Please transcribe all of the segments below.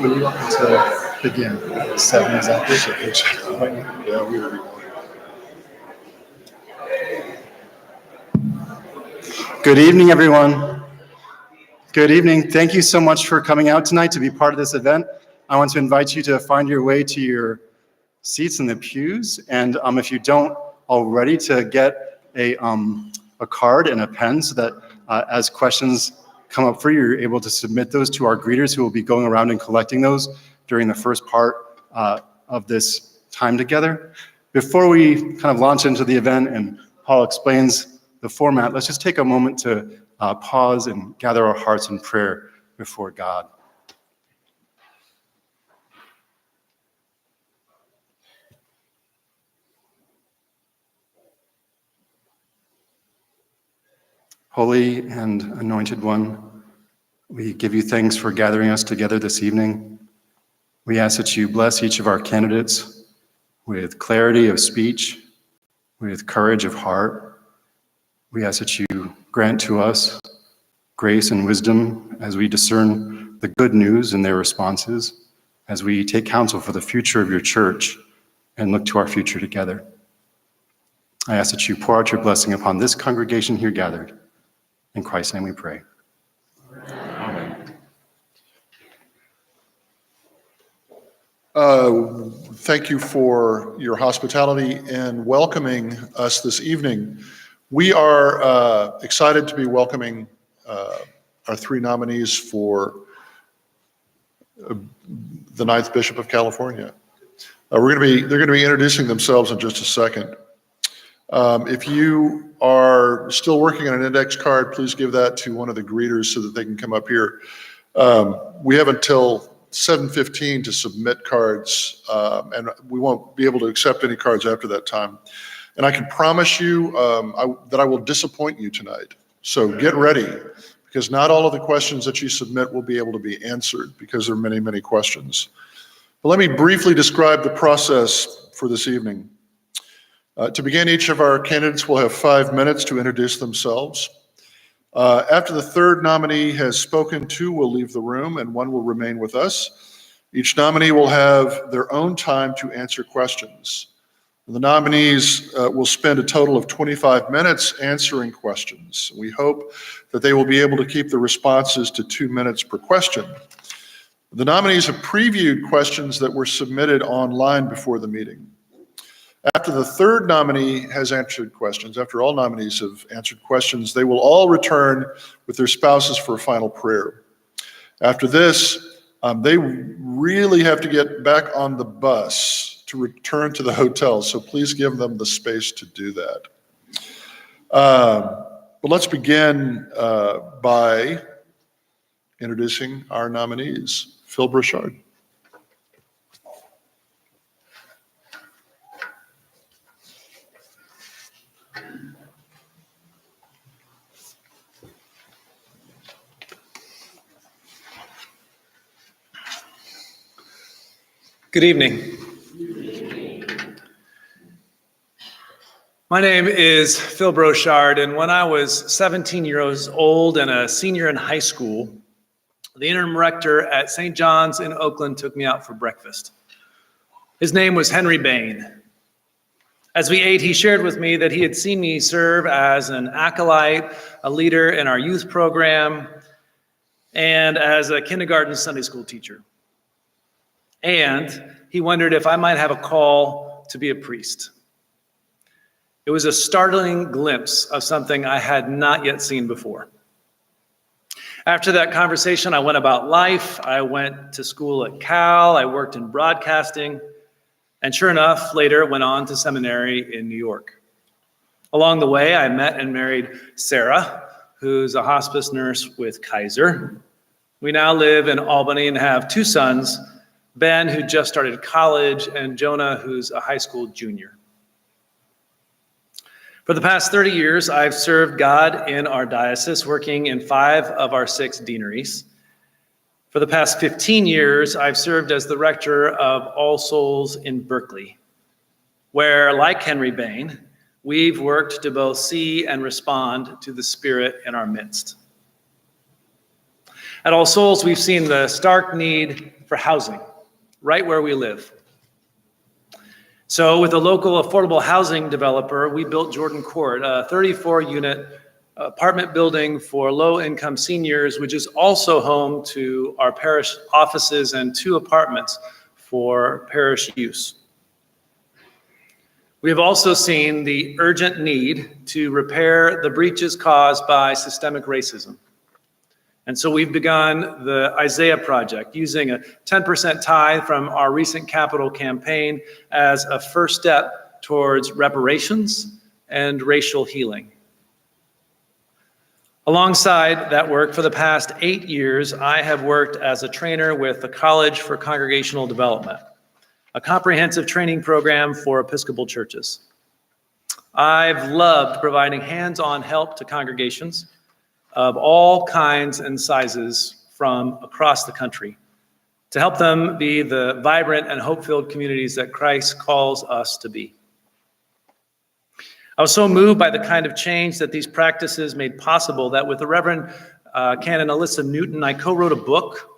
Would you like to begin? 7 exactly. Yeah, we will be. Good evening, everyone. Good evening. Thank you so much for coming out tonight to be part of this event. I want to invite you to find your way to your seats in the pews, and if you don't already, to get a card and a pen so that as questions come up for you, you're able to submit those to our greeters who will be going around and collecting those during the first part of this time together. Before we kind of launch into the event and Paul explains the format, let's just take a moment to pause and gather our hearts in prayer before God. Holy and anointed one, we give you thanks for gathering us together this evening. We ask that you bless each of our candidates with clarity of speech, with courage of heart. We ask that you grant to us grace and wisdom as we discern the good news in their responses, as we take counsel for the future of your church and look to our future together. I ask that you pour out your blessing upon this congregation here gathered. In Christ's name we pray. Amen. Thank you for your hospitality and welcoming us this evening. We are excited to be welcoming our 3 nominees for the 9th Bishop of California. They're going to be introducing themselves in just a second. If you are still working on an index card, please give that to one of the greeters so that they can come up here. We have until 7:15 to submit cards, and we won't be able to accept any cards after that time. And I can promise you that I will disappoint you tonight. So get ready, because not all of the questions that you submit will be able to be answered because there are many, many questions. But let me briefly describe the process for this evening. To begin, each of our candidates will have 5 minutes to introduce themselves. After the 3rd nominee has spoken, 2 will leave the room and 1 will remain with us. Each nominee will have their own time to answer questions. The nominees will spend a total of 25 minutes answering questions. We hope that they will be able to keep the responses to 2 minutes per question. The nominees have previewed questions that were submitted online before the meeting. After the 3rd nominee has answered questions, after all nominees have answered questions, they will all return with their spouses for a final prayer. After this, they really have to get back on the bus to return to the hotel, so please give them the space to do that. But let's begin by introducing our nominees. Phil Brochard. Good evening. My name is Phil Brochard, and when I was 17 years old and a senior in high school, the interim rector at St. John's in Oakland took me out for breakfast. His name was Henry Bain. As we ate, he shared with me that he had seen me serve as an acolyte, a leader in our youth program, and as a kindergarten Sunday school teacher. And he wondered if I might have a call to be a priest. It was a startling glimpse of something I had not yet seen before. After that conversation, I went about life. I went to school at Cal. I worked in broadcasting. And sure enough, later went on to seminary in New York. Along the way, I met and married Sarah, who's a hospice nurse with Kaiser. We now live in Albany and have two sons, Ben, who just started college, and Jonah, who's a high school junior. For the past 30 years, I've served God in our diocese, working in 5 of our 6 deaneries. For the past 15 years, I've served as the rector of All Souls in Berkeley, where, like Henry Bain, we've worked to both see and respond to the Spirit in our midst. At All Souls, we've seen the stark need for housing right where we live. So with a local affordable housing developer, we built Jordan Court, a 34-unit apartment building for low-income seniors, which is also home to our parish offices and 2 apartments for parish use. We have also seen the urgent need to repair the breaches caused by systemic racism. And so we've begun the Isaiah Project, using a 10% tithe from our recent capital campaign as a first step towards reparations and racial healing. Alongside that work, for the past 8 years, I have worked as a trainer with the College for Congregational Development, a comprehensive training program for Episcopal churches. I've loved providing hands-on help to congregations of all kinds and sizes from across the country to help them be the vibrant and hope-filled communities that Christ calls us to be. I was so moved by the kind of change that these practices made possible that with the Reverend Canon Alyssa Newton, I co-wrote a book,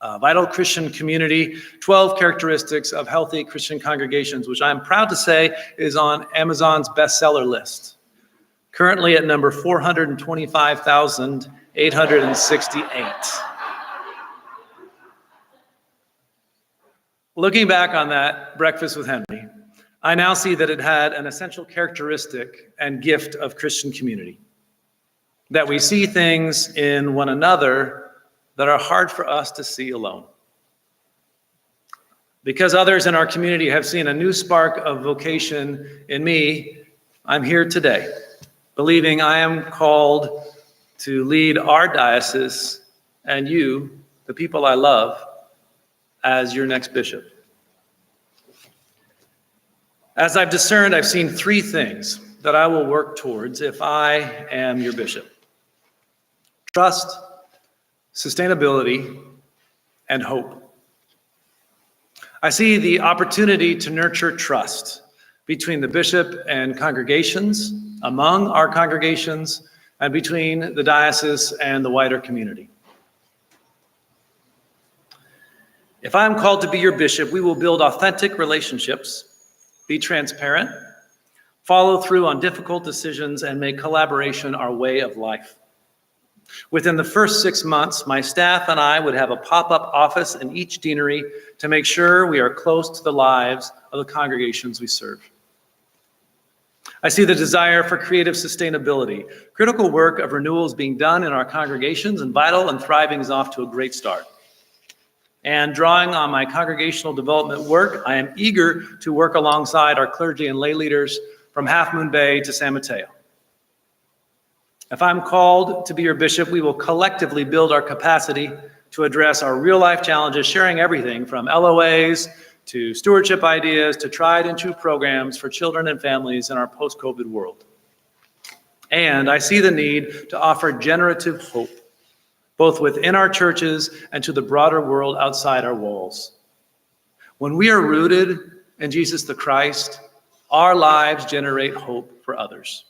Vital Christian Community, 12 Characteristics of Healthy Christian Congregations, which I'm proud to say is on Amazon's bestseller list, currently at number 425,868. Looking back on that breakfast with Henry, I now see that it had an essential characteristic and gift of Christian community, that we see things in one another that are hard for us to see alone. Because others in our community have seen a new spark of vocation in me, I'm here today, believing I am called to lead our diocese and you, the people I love, as your next bishop. As I've discerned, I've seen 3 things that I will work towards if I am your bishop: trust, sustainability, and hope. I see the opportunity to nurture trust between the bishop and congregations, among our congregations, and between the diocese and the wider community. If I'm called to be your bishop, we will build authentic relationships, be transparent, follow through on difficult decisions, and make collaboration our way of life. Within the first 6 months, my staff and I would have a pop-up office in each deanery to make sure we are close to the lives of the congregations we serve. I see the desire for creative sustainability. Critical work of renewal is being done in our congregations, and Vital and Thriving is off to a great start. And drawing on my congregational development work, I am eager to work alongside our clergy and lay leaders from Half Moon Bay to San Mateo. If I'm called to be your bishop, we will collectively build our capacity to address our real-life challenges, sharing everything from LOAs to stewardship ideas to tried and true programs for children and families in our post-COVID world. And I see the need to offer generative hope, both within our churches and to the broader world outside our walls. When we are rooted in Jesus the Christ, our lives generate hope for others.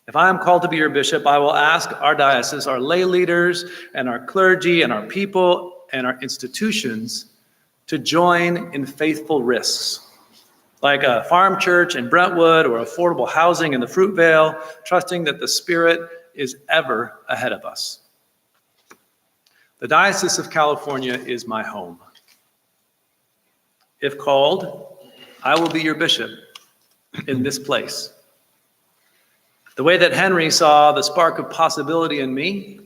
If I am called to be your bishop, I will ask our diocese, our lay leaders, and our clergy, and our people, and our institutions to join in faithful risks, like a farm church in Brentwood or affordable housing in the Fruitvale, trusting that the Spirit is ever ahead of us. The Diocese of California is my home. If called, I will be your bishop in this place. The way that Henry saw the spark of possibility in me,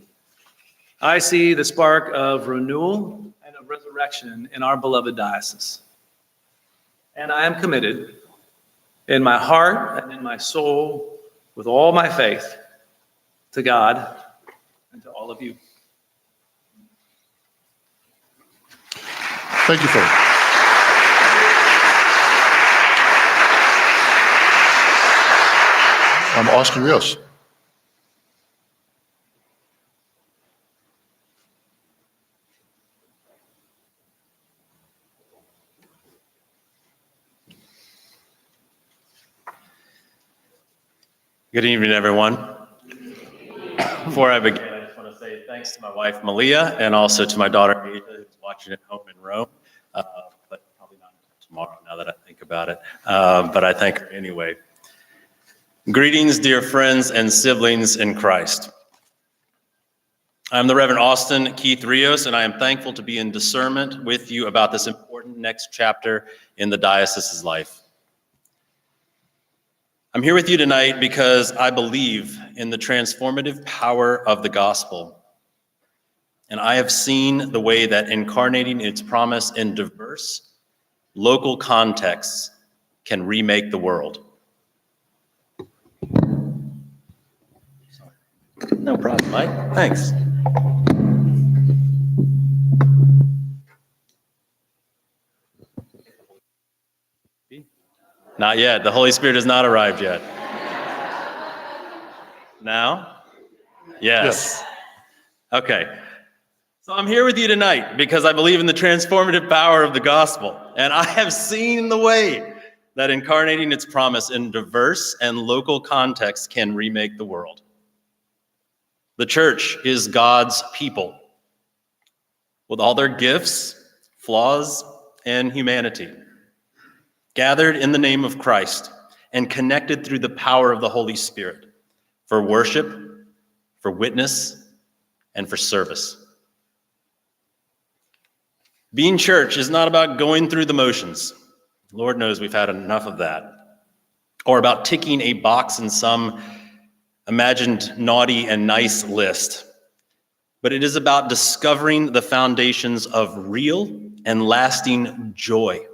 I see the spark of renewal and of resurrection in our beloved diocese. And I am committed in my heart and in my soul, with all my faith, to God and to all of you. Thank you, Philip. I'm Austin Rios. Good evening, everyone. Before I begin, I just want to say thanks to my wife, Malia, and also to my daughter, Asia, who's watching at home in Rome, but probably not tomorrow now that I think about it, but I thank her anyway. Greetings, dear friends and siblings in Christ. I'm the Reverend Austin Keith Rios, and I am thankful to be in discernment with you about this important next chapter in the diocese's life. I'm here with you tonight because I believe in the transformative power of the gospel. And I have seen the way that incarnating its promise in diverse, local contexts can remake the world. No problem, Mike. Thanks. Not yet. The Holy Spirit has not arrived yet. Now? Yes. Okay. So I'm here with you tonight because I believe in the transformative power of the gospel. And I have seen the way that incarnating its promise in diverse and local contexts can remake the world. The church is God's people with all their gifts, flaws, and humanity, gathered in the name of Christ and connected through the power of the Holy Spirit for worship, for witness, and for service. Being church is not about going through the motions. Lord knows we've had enough of that. Or about ticking a box in some imagined naughty and nice list. But it is about discovering the foundations of real and lasting joy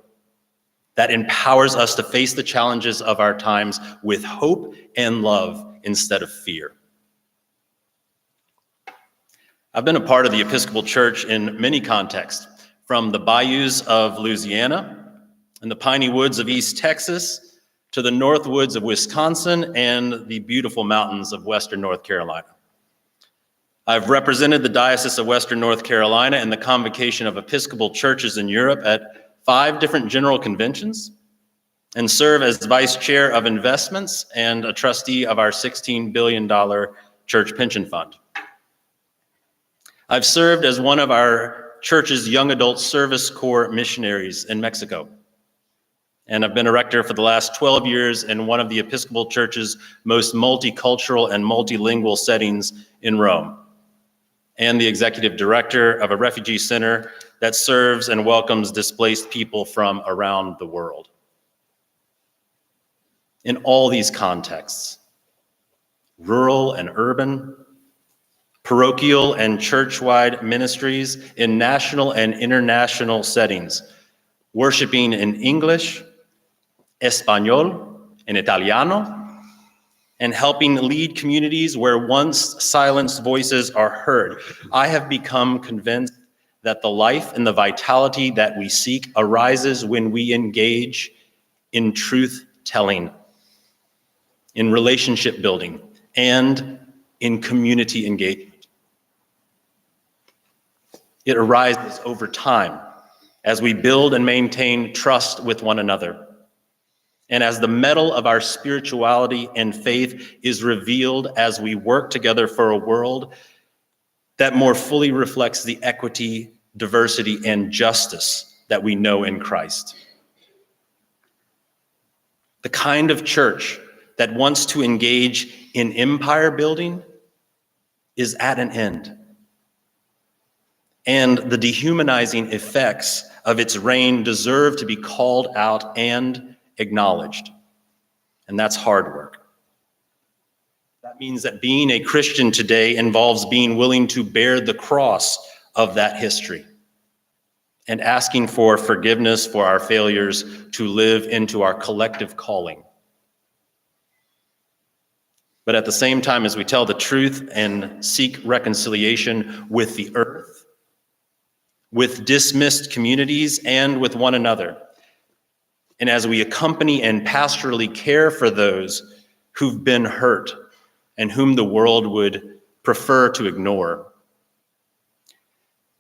that empowers us to face the challenges of our times with hope and love instead of fear. I've been a part of the Episcopal Church in many contexts, from the bayous of Louisiana and the piney woods of East Texas to the north woods of Wisconsin and the beautiful mountains of Western North Carolina. I've represented the Diocese of Western North Carolina and the Convocation of Episcopal Churches in Europe at 5 different general conventions and serve as vice chair of investments and a trustee of our $16 billion church pension fund. I've served as one of our church's young adult service corps missionaries in Mexico. And I've been a rector for the last 12 years in one of the Episcopal Church's most multicultural and multilingual settings in Rome, and the executive director of a refugee center that serves and welcomes displaced people from around the world. In all these contexts, rural and urban, parochial and church-wide ministries in national and international settings, worshiping in English, Español, and Italiano, and helping lead communities where once silenced voices are heard. I have become convinced that the life and the vitality that we seek arises when we engage in truth-telling, in relationship building, and in community engagement. It arises over time as we build and maintain trust with one another, and as the metal of our spirituality and faith is revealed as we work together for a world that more fully reflects the equity, diversity, and justice that we know in Christ. The kind of church that wants to engage in empire building is at an end. And the dehumanizing effects of its reign deserve to be called out and acknowledged. And that's hard work. That means that being a Christian today involves being willing to bear the cross of that history and asking for forgiveness for our failures to live into our collective calling. But at the same time, as we tell the truth and seek reconciliation with the earth, with dismissed communities and with one another. And as we accompany and pastorally care for those who've been hurt and whom the world would prefer to ignore,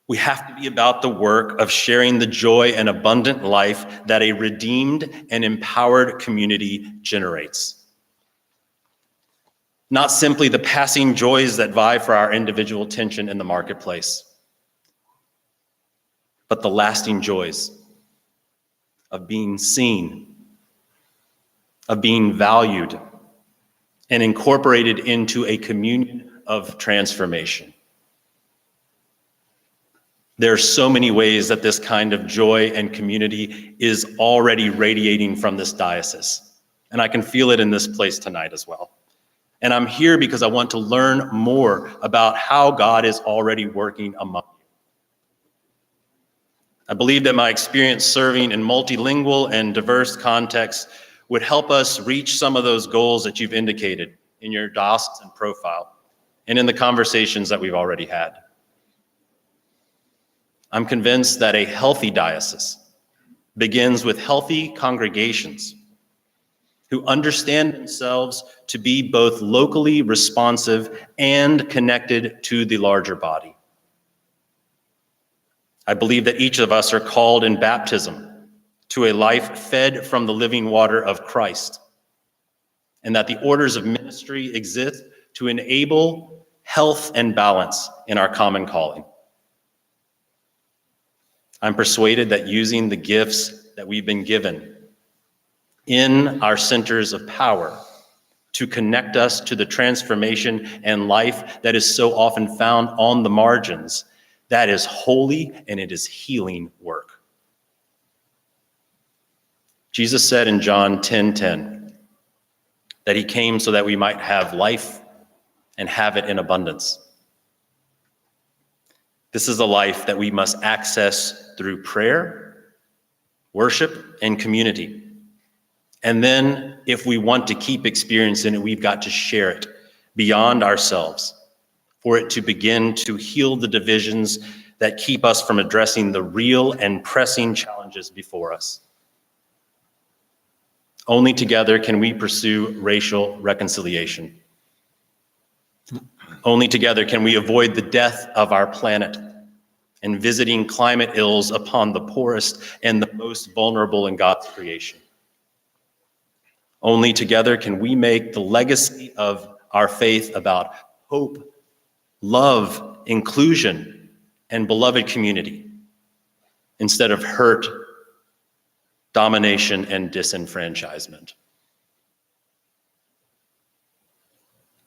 we have to be about the work of sharing the joy and abundant life that a redeemed and empowered community generates. Not simply the passing joys that vie for our individual attention in the marketplace, but the lasting joys of being seen, of being valued, and incorporated into a communion of transformation. There are so many ways that this kind of joy and community is already radiating from this diocese, and I can feel it in this place tonight as well. And I'm here because I want to learn more about how God is already working among you. I believe that my experience serving in multilingual and diverse contexts would help us reach some of those goals that you've indicated in your diocesan profile and in the conversations that we've already had. I'm convinced that a healthy diocese begins with healthy congregations who understand themselves to be both locally responsive and connected to the larger body. I believe that each of us are called in baptism to a life fed from the living water of Christ, and that the orders of ministry exist to enable health and balance in our common calling. I'm persuaded that using the gifts that we've been given in our centers of power to connect us to the transformation and life that is so often found on the margins, that is holy and it is healing work. Jesus said in John 10:10 that he came so that we might have life and have it in abundance. This is a life that we must access through prayer, worship, and community. And then if we want to keep experiencing it, we've got to share it beyond ourselves for it to begin to heal the divisions that keep us from addressing the real and pressing challenges before us. Only together can we pursue racial reconciliation. Only together can we avoid the death of our planet and visiting climate ills upon the poorest and the most vulnerable in God's creation. Only together can we make the legacy of our faith about hope, love, inclusion, and beloved community instead of hurt, domination, and disenfranchisement.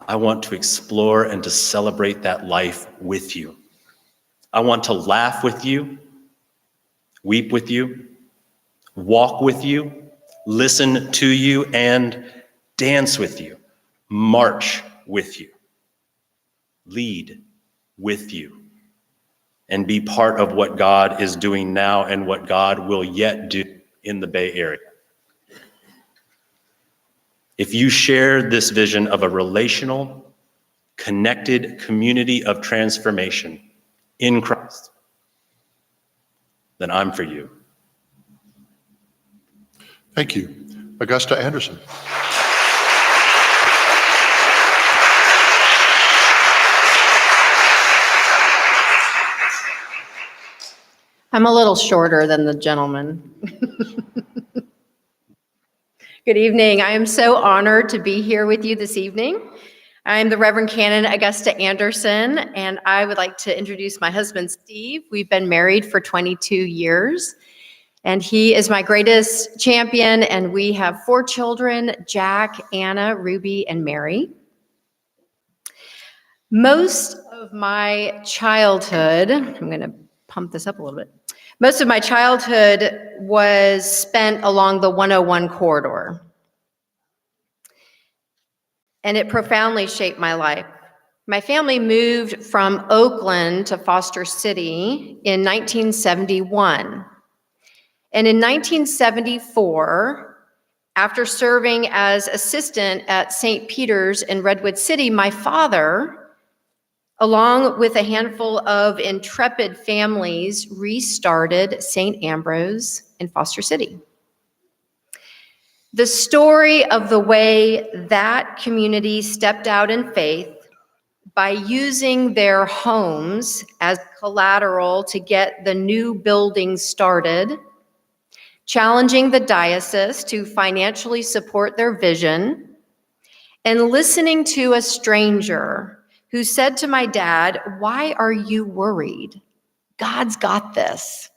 I want to explore and to celebrate that life with you. I want to laugh with you, weep with you, walk with you, listen to you, and dance with you, march with you, lead with you, and be part of what God is doing now and what God will yet do in the Bay Area. If you share this vision of a relational, connected community of transformation in Christ, then I'm for you. Thank you. Augusta Anderson. I'm a little shorter than the gentleman. Good evening. I am so honored to be here with you this evening. I'm the Reverend Canon Augusta Anderson, and I would like to introduce my husband, Steve. We've been married for 22 years, and he is my greatest champion, and we have 4 children, Jack, Anna, Ruby, and Mary. Most of my childhood, I'm going to pump this up a little bit. Most of my childhood was spent along the 101 corridor, and it profoundly shaped my life. My family moved from Oakland to Foster City in 1971. And in 1974, after serving as assistant at St. Peter's in Redwood City, my father along with a handful of intrepid families, restarted St. Ambrose in Foster City. The story of the way that community stepped out in faith by using their homes as collateral to get the new building started, challenging the diocese to financially support their vision, and listening to a stranger who said to my dad, "Why are you worried? God's got this,"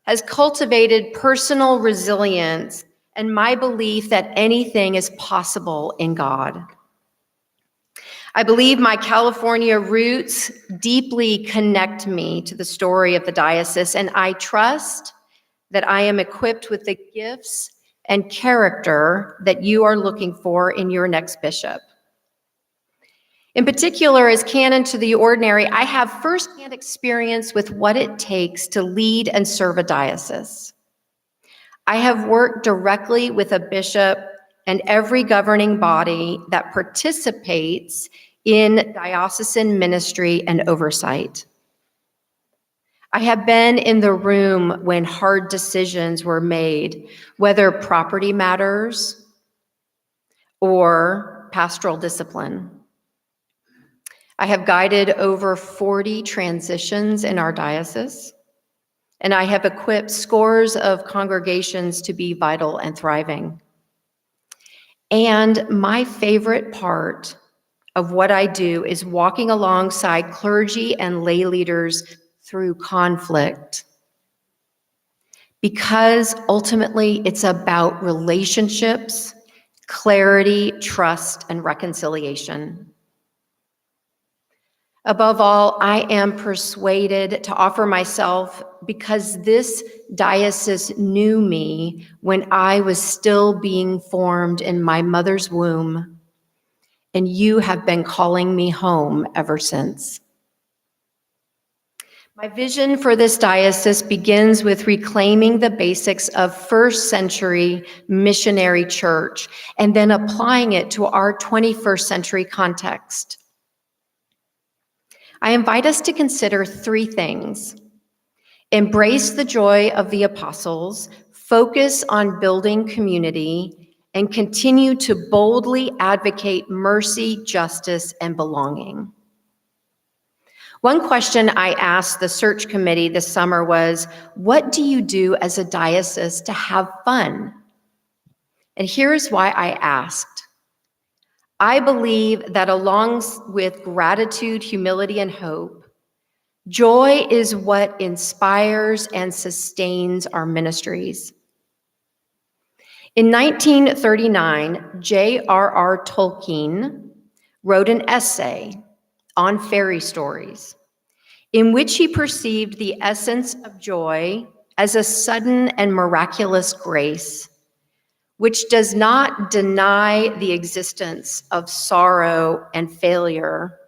has cultivated personal resilience and my belief that anything is possible in God. I believe my California roots deeply connect me to the story of the diocese, and I trust that I am equipped with the gifts and character that you are looking for in your next bishop. In particular, as canon to the ordinary, I have firsthand experience with what it takes to lead and serve a diocese. I have worked directly with a bishop and every governing body that participates in diocesan ministry and oversight. I have been in the room when hard decisions were made, whether property matters or pastoral discipline. I have guided over 40 transitions in our diocese, and I have equipped scores of congregations to be vital and thriving. And my favorite part of what I do is walking alongside clergy and lay leaders through conflict. Because ultimately it's about relationships, clarity, trust, and reconciliation. Above all, I am persuaded to offer myself because this diocese knew me when I was still being formed in my mother's womb, and you have been calling me home ever since. My vision for this diocese begins with reclaiming the basics of first century missionary church and then applying it to our 21st century context. I invite us to consider three things: embrace the joy of the apostles, focus on building community, and continue to boldly advocate mercy, justice, and belonging. One question I asked the search committee this summer was, what do you do as a diocese to have fun? And here's why I asked. I believe that along with gratitude, humility, and hope, joy is what inspires and sustains our ministries. In 1939, J.R.R. Tolkien wrote an essay on fairy stories, in which he perceived the essence of joy as a sudden and miraculous grace, which does not deny the existence of sorrow and failure,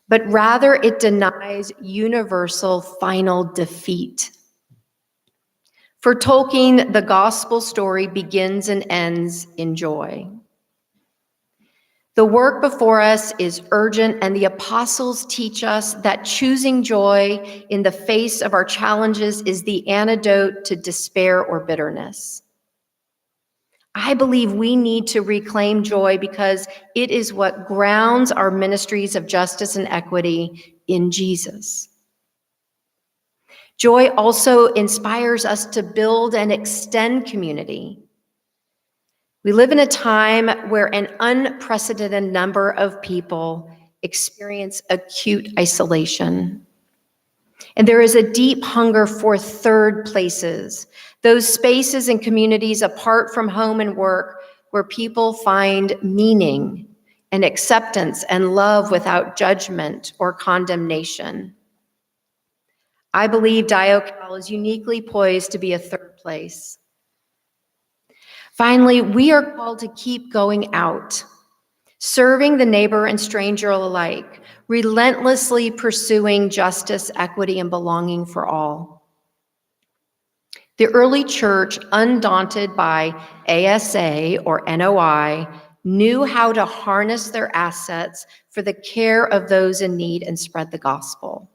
but rather it denies universal final defeat. For Tolkien, the gospel story begins and ends in joy. The work before us is urgent, and the apostles teach us that choosing joy in the face of our challenges is the antidote to despair or bitterness. I believe we need to reclaim joy because it is what grounds our ministries of justice and equity in Jesus. Joy also inspires us to build and extend community. We live in a time where an unprecedented number of people experience acute isolation. And there is a deep hunger for third places, those spaces and communities apart from home and work where people find meaning and acceptance and love without judgment or condemnation. I believe Diocal is uniquely poised to be a third place. Finally, we are called to keep going out, serving the neighbor and stranger alike, relentlessly pursuing justice, equity, and belonging for all. The early church, undaunted by ASA or NOI, knew how to harness their assets for the care of those in need and spread the gospel.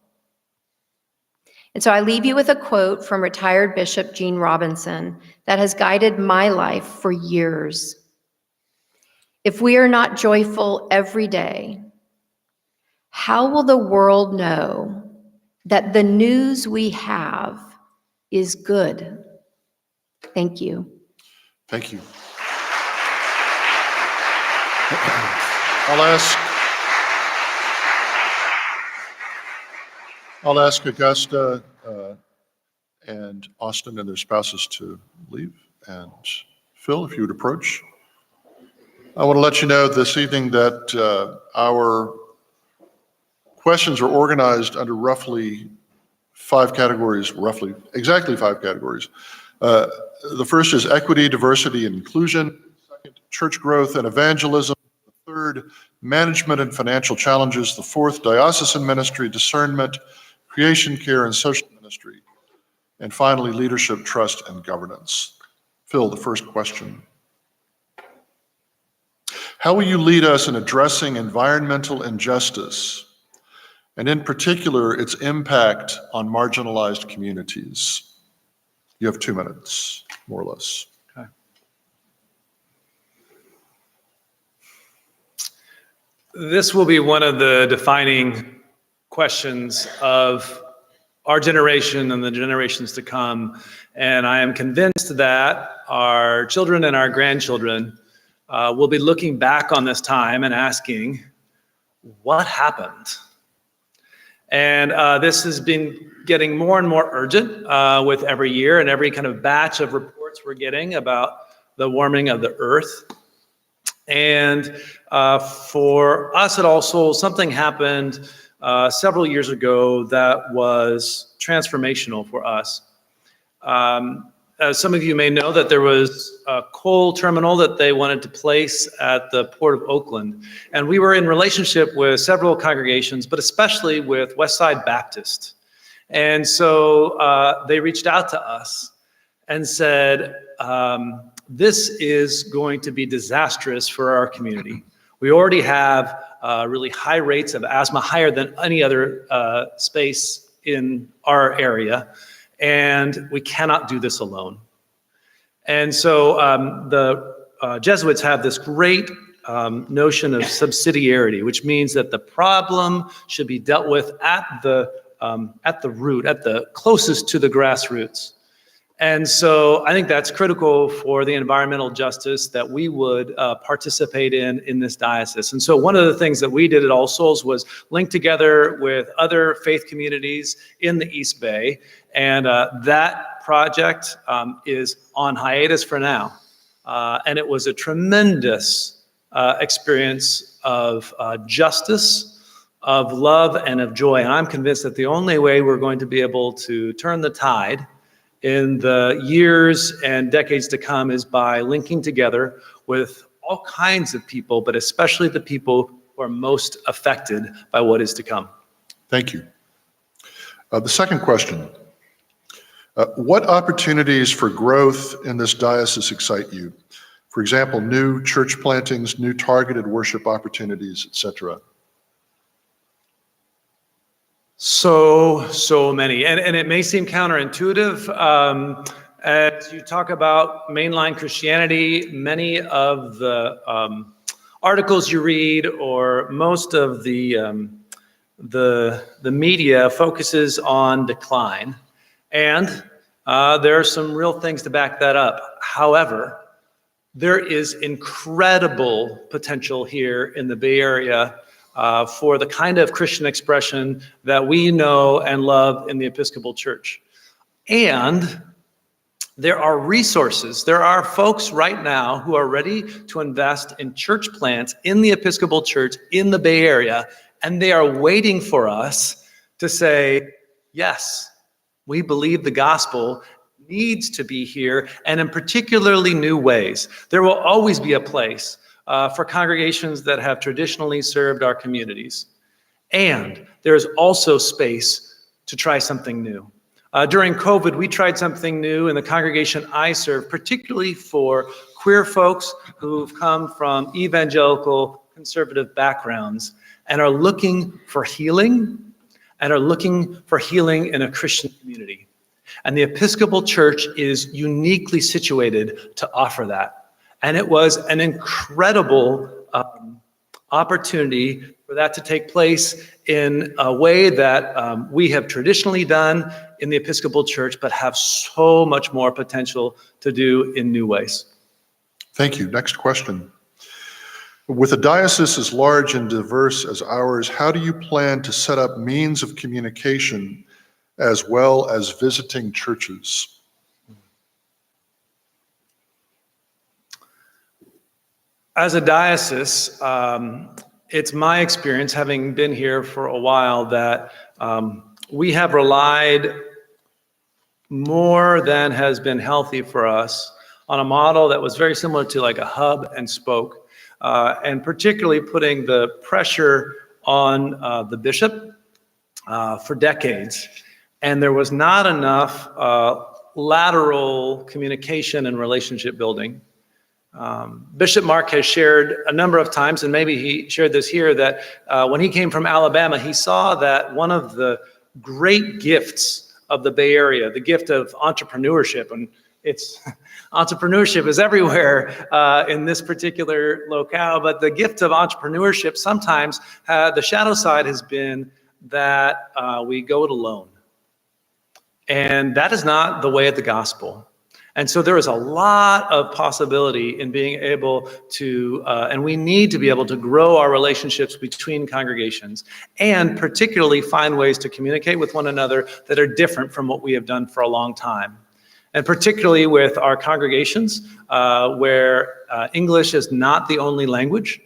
And so I leave you with a quote from retired Bishop Gene Robinson that has guided my life for years. If we are not joyful every day, how will the world know that the news we have is good? Thank you. Thank you. I'll ask Augusta and Austin and their spouses to leave. And Phil, if you would approach. I want to let you know this evening that our questions are organized under roughly 5 categories, exactly 5 categories. The first is equity, diversity, and inclusion. Second, church growth and evangelism. The third, management and financial challenges. The fourth, diocesan ministry, discernment, creation care, and social ministry. And finally, leadership, trust, and governance. Phil, the first question. How will you lead us in addressing environmental injustice, and in particular, its impact on marginalized communities? You have 2 minutes, more or less. Okay. This will be one of the defining questions of our generation and the generations to come. And I am convinced that our children and our grandchildren will be looking back on this time and asking, what happened? And this has been getting more and more urgent with every year and every kind of batch of reports we're getting about the warming of the earth. And for us at All Souls, something happened several years ago that was transformational for us. As some of you may know, that there was a coal terminal that they wanted to place at the Port of Oakland. And we were in relationship with several congregations, but especially with Westside Baptist. And so they reached out to us and said, this is going to be disastrous for our community. We already have really high rates of asthma, higher than any other space in our area. And we cannot do this alone. And so the Jesuits have this great notion of subsidiarity, which means that the problem should be dealt with at the root, at the closest to the grassroots. And so I think that's critical for the environmental justice that we would participate in this diocese. And so one of the things that we did at All Souls was link together with other faith communities in the East Bay. And that project is on hiatus for now. And it was a tremendous experience of justice, of love, and of joy. And I'm convinced that the only way we're going to be able to turn the tide in the years and decades to come is by linking together with all kinds of people, but especially the people who are most affected by what is to come. Thank you. The second question, what opportunities for growth in this diocese excite you? For example, new church plantings, new targeted worship opportunities, etc. So many. And it may seem counterintuitive. As you talk about mainline Christianity, many of the articles you read or most of the media focuses on decline. And there are some real things to back that up. However, there is incredible potential here in the Bay Area for the kind of Christian expression that we know and love in the Episcopal Church. And there are resources. There are folks right now who are ready to invest in church plants in the Episcopal Church in the Bay Area, and they are waiting for us to say, yes, we believe the gospel needs to be here, and in particularly new ways. There will always be a place for congregations that have traditionally served our communities. And there's also space to try something new. During COVID, we tried something new in the congregation I serve, particularly for queer folks who've come from evangelical conservative backgrounds and are looking for healing in a Christian community. And the Episcopal Church is uniquely situated to offer that. And it was an incredible opportunity for that to take place in a way that we have traditionally done in the Episcopal Church, but have so much more potential to do in new ways. Thank you. Next question. With a diocese as large and diverse as ours, how do you plan to set up means of communication as well as visiting churches? As a diocese, it's my experience, having been here for a while, that we have relied more than has been healthy for us on a model that was very similar to like a hub and spoke, and particularly putting the pressure on the bishop for decades. And there was not enough lateral communication and relationship building. Bishop Mark has shared a number of times, and maybe he shared this here, that when he came from Alabama, he saw that one of the great gifts of the Bay Area, the gift of entrepreneurship, and entrepreneurship is everywhere in this particular locale, but the gift of entrepreneurship sometimes, the shadow side has been that we go it alone. And that is not the way of the gospel. And so there is a lot of possibility in being able to, and we need to be able to grow our relationships between congregations, and particularly find ways to communicate with one another that are different from what we have done for a long time. And particularly with our congregations, where English is not the only language.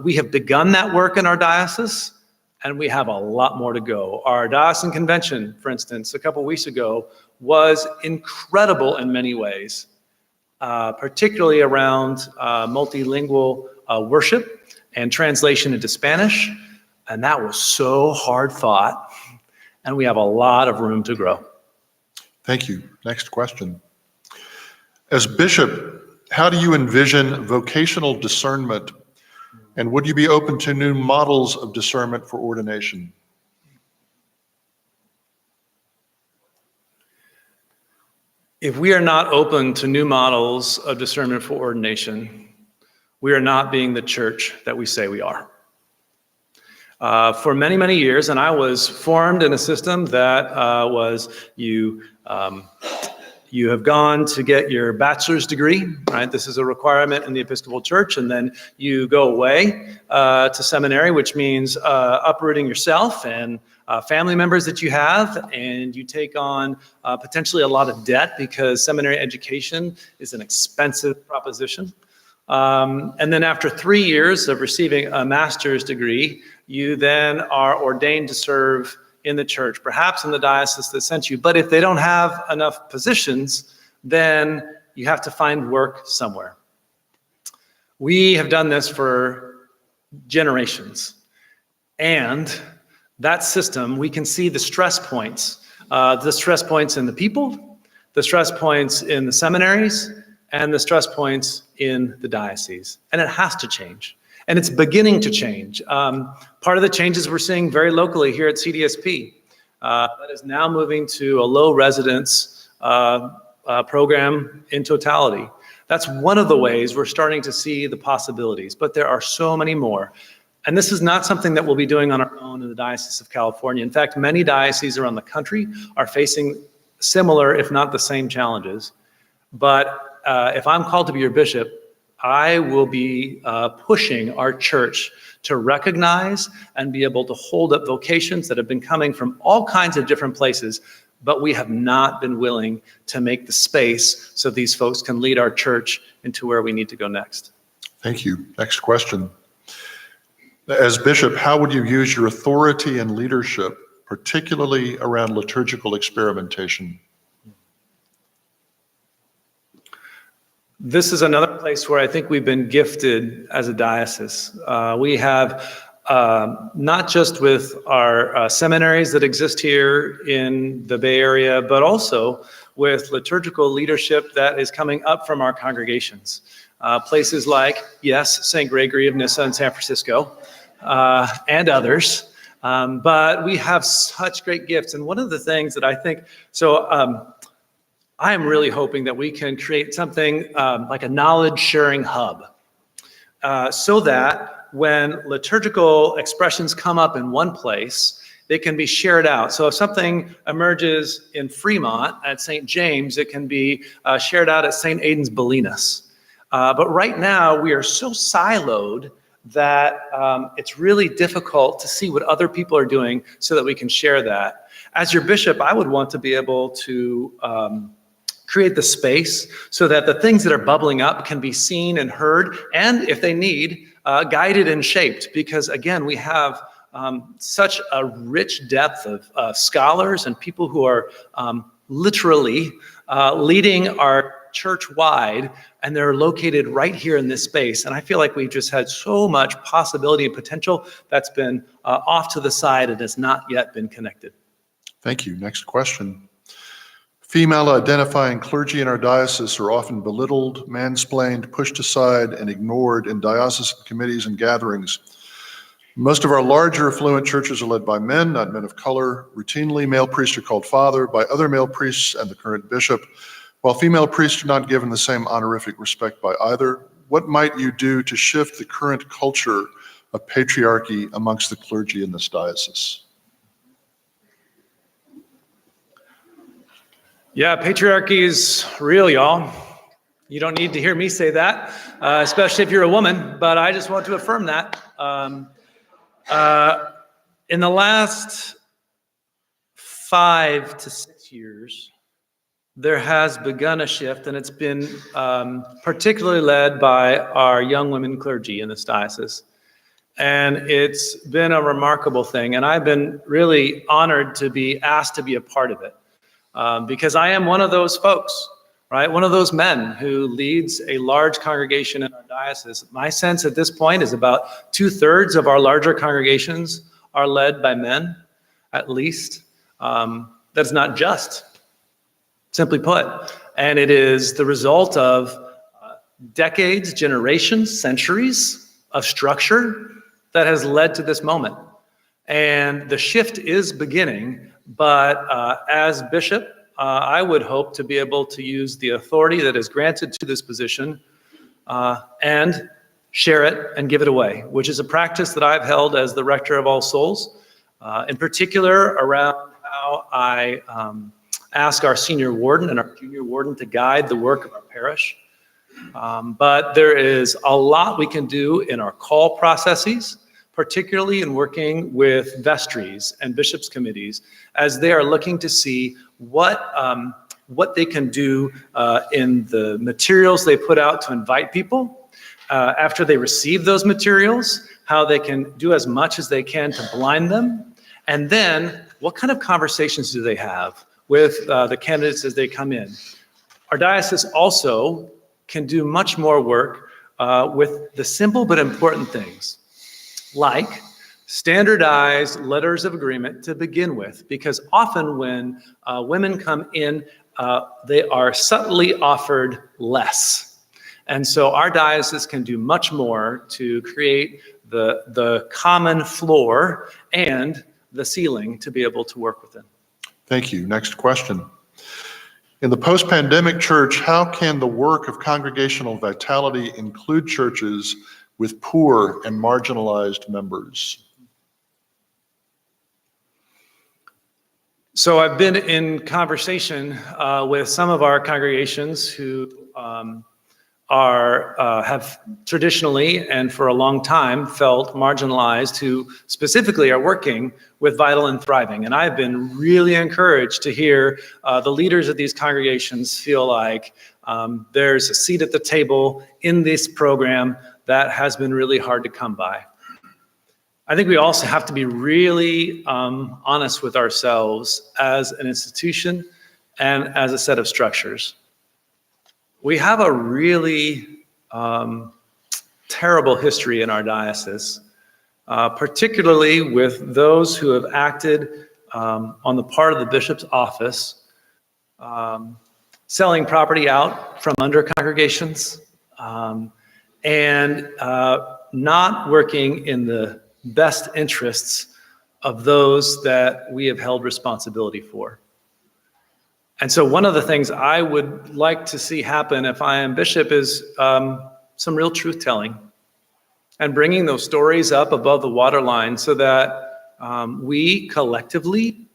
We have begun that work in our diocese, and we have a lot more to go. Our diocesan convention, for instance, a couple weeks ago, was incredible in many ways, particularly around multilingual worship and translation into Spanish. And that was so hard fought, and we have a lot of room to grow. Thank you. Next question. As bishop, how do you envision vocational discernment? And would you be open to new models of discernment for ordination? If we are not open to new models of discernment for ordination, we are not being the church that we say we are. For many, many years, and I was formed in a system that was you have gone to get your bachelor's degree, right? This is a requirement in the Episcopal Church, and then you go away to seminary, which means uprooting yourself and family members that you have, and you take on potentially a lot of debt because seminary education is an expensive proposition. And then after 3 years of receiving a master's degree, you then are ordained to serve in the church, perhaps in the diocese that sent you. But if they don't have enough positions, then you have to find work somewhere. We have done this for generations. And that system, we can see the stress points in the people, the stress points in the seminaries, and the stress points in the diocese. And it has to change. And it's beginning to change. Part of the changes we're seeing very locally here at CDSP, that is now moving to a low residence program in totality. That's one of the ways we're starting to see the possibilities, but there are so many more. And this is not something that we'll be doing on our own in the Diocese of California. In fact, many dioceses around the country are facing similar, if not the same challenges. But if I'm called to be your bishop, I will be pushing our church to recognize and be able to hold up vocations that have been coming from all kinds of different places, but we have not been willing to make the space so these folks can lead our church into where we need to go next. Thank you. Next question. As bishop, how would you use your authority and leadership, particularly around liturgical experimentation? This is another place where I think we've been gifted as a diocese. We have, not just with our seminaries that exist here in the Bay Area, but also with liturgical leadership that is coming up from our congregations. Places like, yes, St. Gregory of Nyssa in San Francisco, and others. But we have such great gifts. And one of the things that I think, I am really hoping that we can create something like a knowledge sharing hub, so that when liturgical expressions come up in one place, they can be shared out. So if something emerges in Fremont at St. James, it can be shared out at St. Aidan's Bolinas. But right now, we are so siloed that it's really difficult to see what other people are doing so that we can share that. As your bishop, I would want to be able to create the space so that the things that are bubbling up can be seen and heard, and if they need, guided and shaped. Because again, we have such a rich depth of scholars and people who are literally leading our church-wide, and they're located right here in this space. And I feel like we've just had so much possibility and potential that's been off to the side and has not yet been connected. Thank you. Next question. Female identifying clergy in our diocese are often belittled, mansplained, pushed aside, and ignored in diocesan committees and gatherings. Most of our larger affluent churches are led by men, not men of color. Routinely, male priests are called father by other male priests and the current bishop, while female priests are not given the same honorific respect by either. What might you do to shift the current culture of patriarchy amongst the clergy in this diocese? Yeah, patriarchy is real, y'all. You don't need to hear me say that, especially if you're a woman, but I just want to affirm that. In the last 5 to 6 years, there has begun a shift, and it's been particularly led by our young women clergy in this diocese. And it's been a remarkable thing, and I've been really honored to be asked to be a part of it. Because I am one of those folks, right? One of those men who leads a large congregation in our diocese. My sense at this point is about 2/3 of our larger congregations are led by men, at least. That's not just, simply put. And it is the result of decades, generations, centuries of structure that has led to this moment. And the shift is beginning. But as bishop, I would hope to be able to use the authority that is granted to this position and share it and give it away, which is a practice that I've held as the rector of All Souls, in particular around how I ask our senior warden and our junior warden to guide the work of our parish. But there is a lot we can do in our call processes, particularly in working with vestries and bishops' committees, as they are looking to see what they can do in the materials they put out to invite people. After they receive those materials, how they can do as much as they can to blind them. And then, what kind of conversations do they have with the candidates as they come in? Our diocese also can do much more work with the simple but important things, like standardized letters of agreement to begin with, because often when women come in, they are subtly offered less. And so our diocese can do much more to create the common floor and the ceiling to be able to work within. Thank you. Next question. In the post-pandemic church, how can the work of congregational vitality include churches with poor and marginalized members? So I've been in conversation with some of our congregations who have traditionally and for a long time felt marginalized, who specifically are working with Vital and Thriving. And I've been really encouraged to hear the leaders of these congregations feel like there's a seat at the table in this program that has been really hard to come by. I think we also have to be really honest with ourselves as an institution and as a set of structures. We have a really terrible history in our diocese, particularly with those who have acted on the part of the bishop's office selling property out from under congregations, and not working in the best interests of those that we have held responsibility for. And so one of the things I would like to see happen if I am bishop is some real truth telling and bringing those stories up above the waterline so that we collectively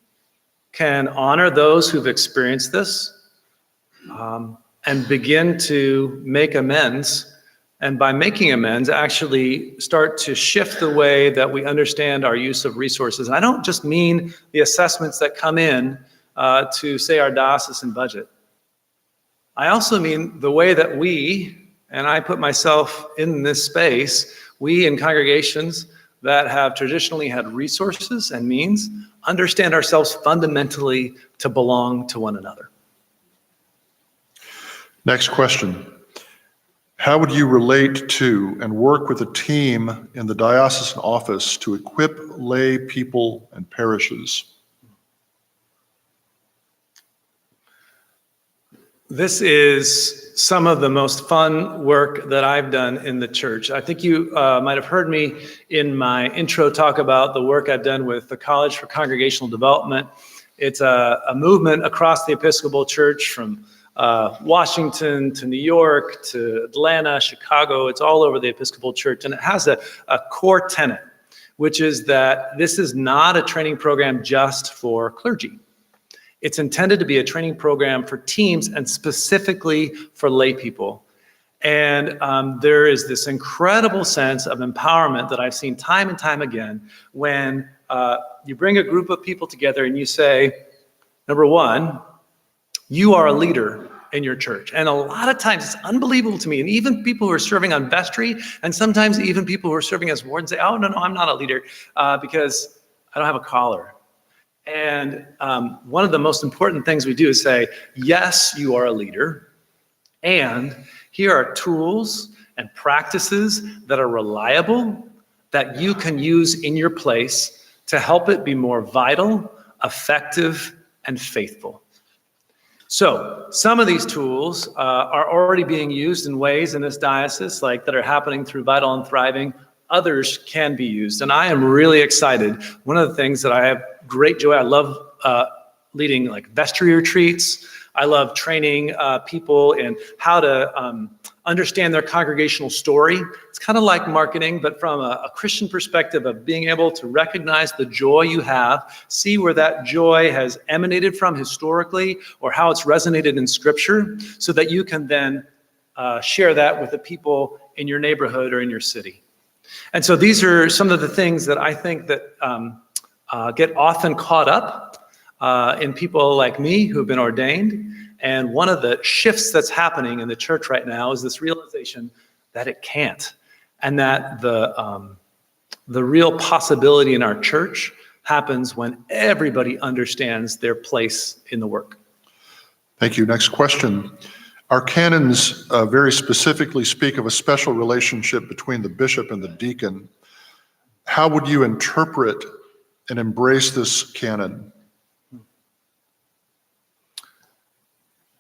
can honor those who've experienced this and begin to make amends. And by making amends, actually start to shift the way that we understand our use of resources. And I don't just mean the assessments that come in to, say, our diocesan budget. I also mean the way that we, and I put myself in this space, we in congregations that have traditionally had resources and means, understand ourselves fundamentally to belong to one another. Next question. How would you relate to and work with a team in the diocesan office to equip lay people and parishes? This is some of the most fun work that I've done in the church. I think you might have heard me in my intro talk about the work I've done with the College for Congregational Development. It's a movement across the Episcopal Church from Washington to New York to Atlanta, Chicago. It's all over the Episcopal Church. And it has a core tenet, which is that this is not a training program just for clergy. It's intended to be a training program for teams and specifically for lay people. And there is this incredible sense of empowerment that I've seen time and time again when you bring a group of people together and you say, number one, you are a leader in your church. And a lot of times it's unbelievable to me. And even people who are serving on vestry, and sometimes even people who are serving as wardens say, oh, no, I'm not a leader because I don't have a collar. And one of the most important things we do is say, yes, you are a leader. And here are tools and practices that are reliable that you can use in your place to help it be more vital, effective, and faithful. So some of these tools are already being used in ways in this diocese like that are happening through Vital and Thriving. Others can be used. And I am really excited. One of the things that I have great joy, I love leading like vestry retreats. I love training people in how to understand their congregational story. It's kind of like marketing, but from a Christian perspective of being able to recognize the joy you have, see where that joy has emanated from historically or how it's resonated in Scripture so that you can then share that with the people in your neighborhood or in your city. And so these are some of the things that I think that get often caught up in people like me who've been ordained. And one of the shifts that's happening in the church right now is this realization that it can't, and that the real possibility in our church happens when everybody understands their place in the work. Thank you. Next question. Our canons very specifically speak of a special relationship between the bishop and the deacon. How would you interpret and embrace this canon?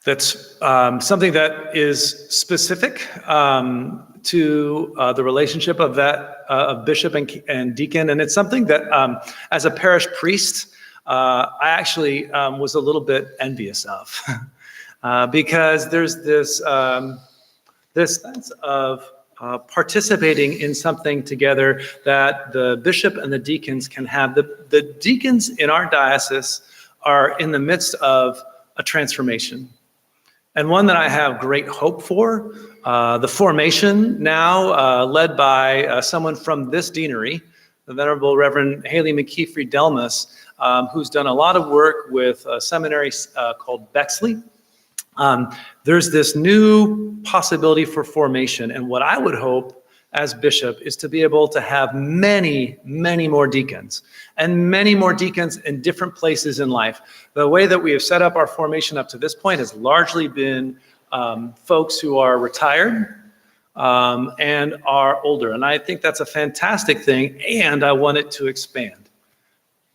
That's something that is specific to the relationship of that of bishop and deacon, and it's something that as a parish priest, I actually was a little bit envious of. Because there's this sense of participating in something together that the bishop and the deacons can have. The deacons in our diocese are in the midst of a transformation, and one that I have great hope for. The formation now led by someone from this deanery, the Venerable Reverend Haley McKeefrey Delmas, who's done a lot of work with a seminary called Bexley. There's this new possibility for formation, and what I would hope as bishop is to be able to have many, many more deacons, and many more deacons in different places in life. The way that we have set up our formation up to this point has largely been folks who are retired and are older, and I think that's a fantastic thing, and I want it to expand.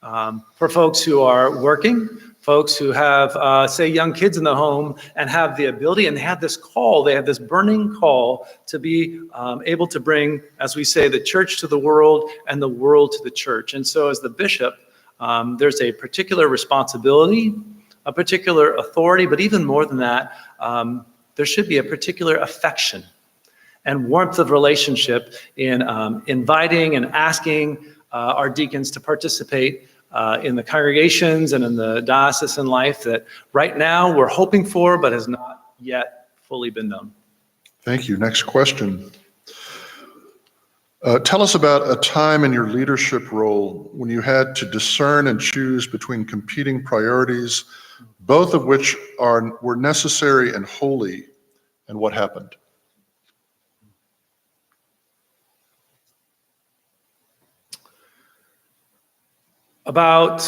For folks who are working, folks who have, say, young kids in the home and have the ability and have this call, they have this burning call to be able to bring, as we say, the church to the world and the world to the church. And so as the bishop, there's a particular responsibility, a particular authority, but even more than that, there should be a particular affection and warmth of relationship in inviting and asking our deacons to participate in the congregations and in the diocesan life that right now we're hoping for, but has not yet fully been known. Thank you. Next question. Tell us about a time in your leadership role when you had to discern and choose between competing priorities, both of which were necessary and holy, and what happened? About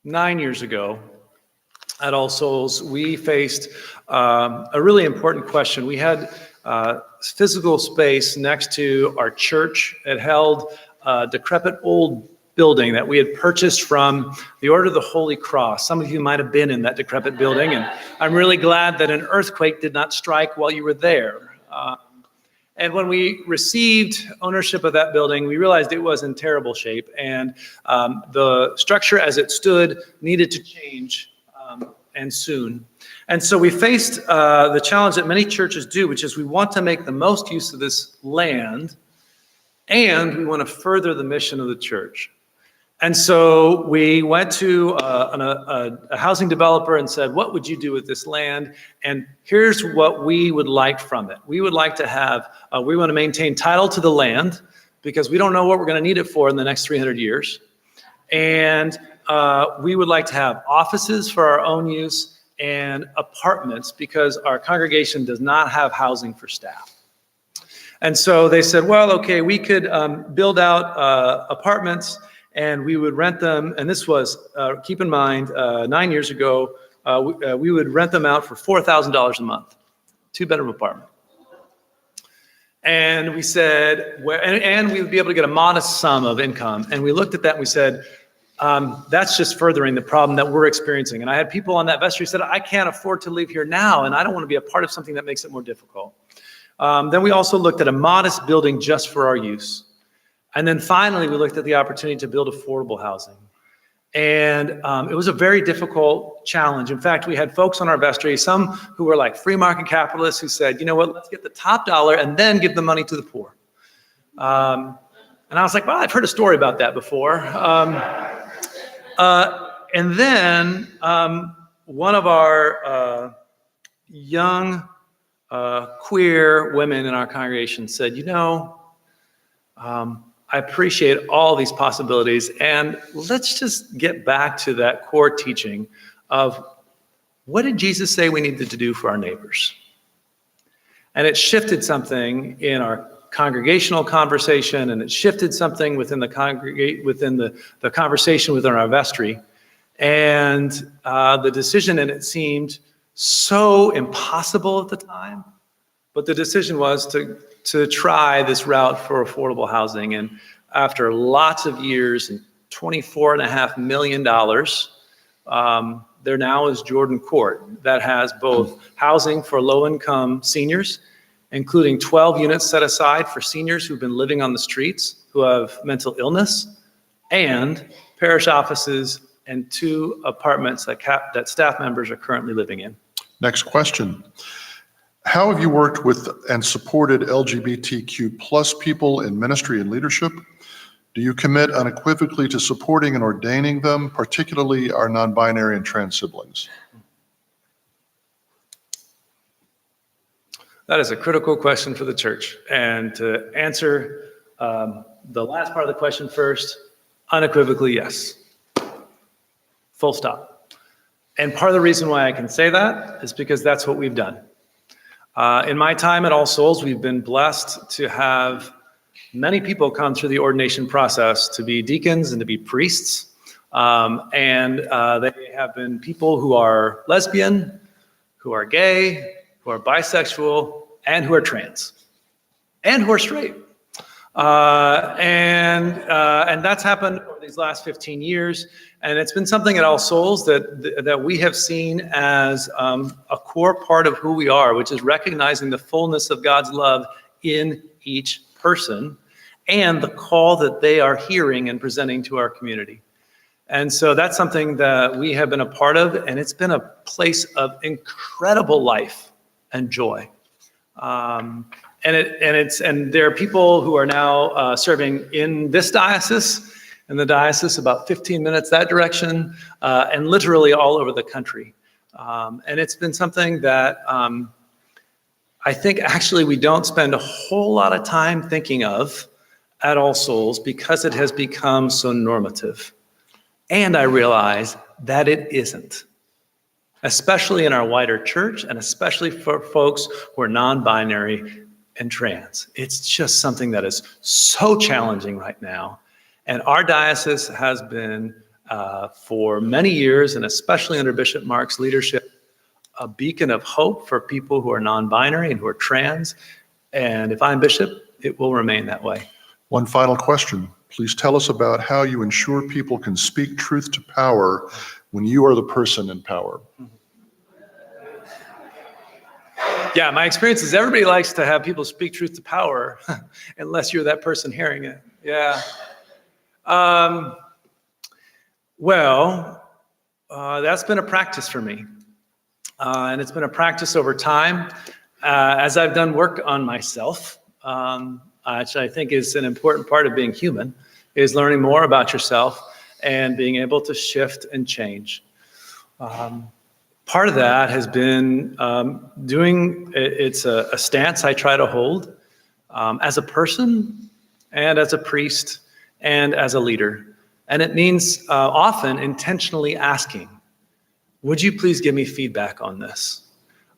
9 years ago at All Souls, we faced a really important question. We had physical space next to our church. It held a decrepit old building that we had purchased from the Order of the Holy Cross. Some of you might have been in that decrepit building, and I'm really glad that an earthquake did not strike while you were there. And when we received ownership of that building, we realized it was in terrible shape, and the structure as it stood needed to change, and soon. And so we faced the challenge that many churches do, which is we want to make the most use of this land, and we want to further the mission of the church. And so we went to a housing developer and said, what would you do with this land? And here's what we would like from it. We would like to have, we want to maintain title to the land because we don't know what we're going to need it for in the next 300 years. And we would like to have offices for our own use and apartments because our congregation does not have housing for staff. And so they said, well, okay, we could build out apartments and we would rent them. And this was, keep in mind, 9 years ago, we would rent them out for $4,000 a month, 2-bedroom apartment. And we said, and we would be able to get a modest sum of income. And we looked at that and we said, that's just furthering the problem that we're experiencing. And I had people on that vestry said, I can't afford to live here now, and I don't want to be a part of something that makes it more difficult. Then we also looked at a modest building just for our use. And then finally, we looked at the opportunity to build affordable housing. And it was a very difficult challenge. In fact, we had folks on our vestry, some who were like free market capitalists who said, you know what, let's get the top dollar and then give the money to the poor. And I was like, well, I've heard a story about that before. And then one of our young queer women in our congregation said, you know, I appreciate all these possibilities, and let's just get back to that core teaching of what did Jesus say we needed to do for our neighbors? And it shifted something in our congregational conversation, and it shifted something within the the conversation within our vestry. And the decision, and it seemed so impossible at the time, but the decision was to try this route for affordable housing. And after lots of years and $24.5 million, there now is Jordan Court that has both housing for low-income seniors, including 12 units set aside for seniors who've been living on the streets, who have mental illness, and parish offices and 2 apartments that staff members are currently living in. Next question. How have you worked with and supported LGBTQ plus people in ministry and leadership? Do you commit unequivocally to supporting and ordaining them, particularly our non-binary and trans siblings? That is a critical question for the church. And to answer the last part of the question first, unequivocally, yes. Full stop. And part of the reason why I can say that is because that's what we've done. In my time at All Souls, we've been blessed to have many people come through the ordination process to be deacons and to be priests. And they have been people who are lesbian, who are gay, who are bisexual, and who are trans, and who are straight. And that's happened over these last 15 years. And it's been something at All Souls that we have seen as a core part of who we are, which is recognizing the fullness of God's love in each person and the call that they are hearing and presenting to our community. And so that's something that we have been a part of, and it's been a place of incredible life and joy. And there are people who are now serving in this diocese, about 15 minutes that direction, and literally all over the country. And it's been something that I think actually we don't spend a whole lot of time thinking of at All Souls because it has become so normative. And I realize that it isn't, especially in our wider church and especially for folks who are non-binary and trans. It's just something that is so challenging right now. And our diocese has been, for many years, and especially under Bishop Mark's leadership, a beacon of hope for people who are non-binary and who are trans. And if I'm bishop, it will remain that way. One final question. Please tell us about how you ensure people can speak truth to power when you are the person in power. Yeah, my experience is everybody likes to have people speak truth to power unless you're that person hearing it. Yeah. That's been a practice for me. And it's been a practice over time as I've done work on myself, which I think is an important part of being human, is learning more about yourself and being able to shift and change. Part of that has been it's a stance I try to hold as a person and as a priest and as a leader. And it means often intentionally asking, would you please give me feedback on this?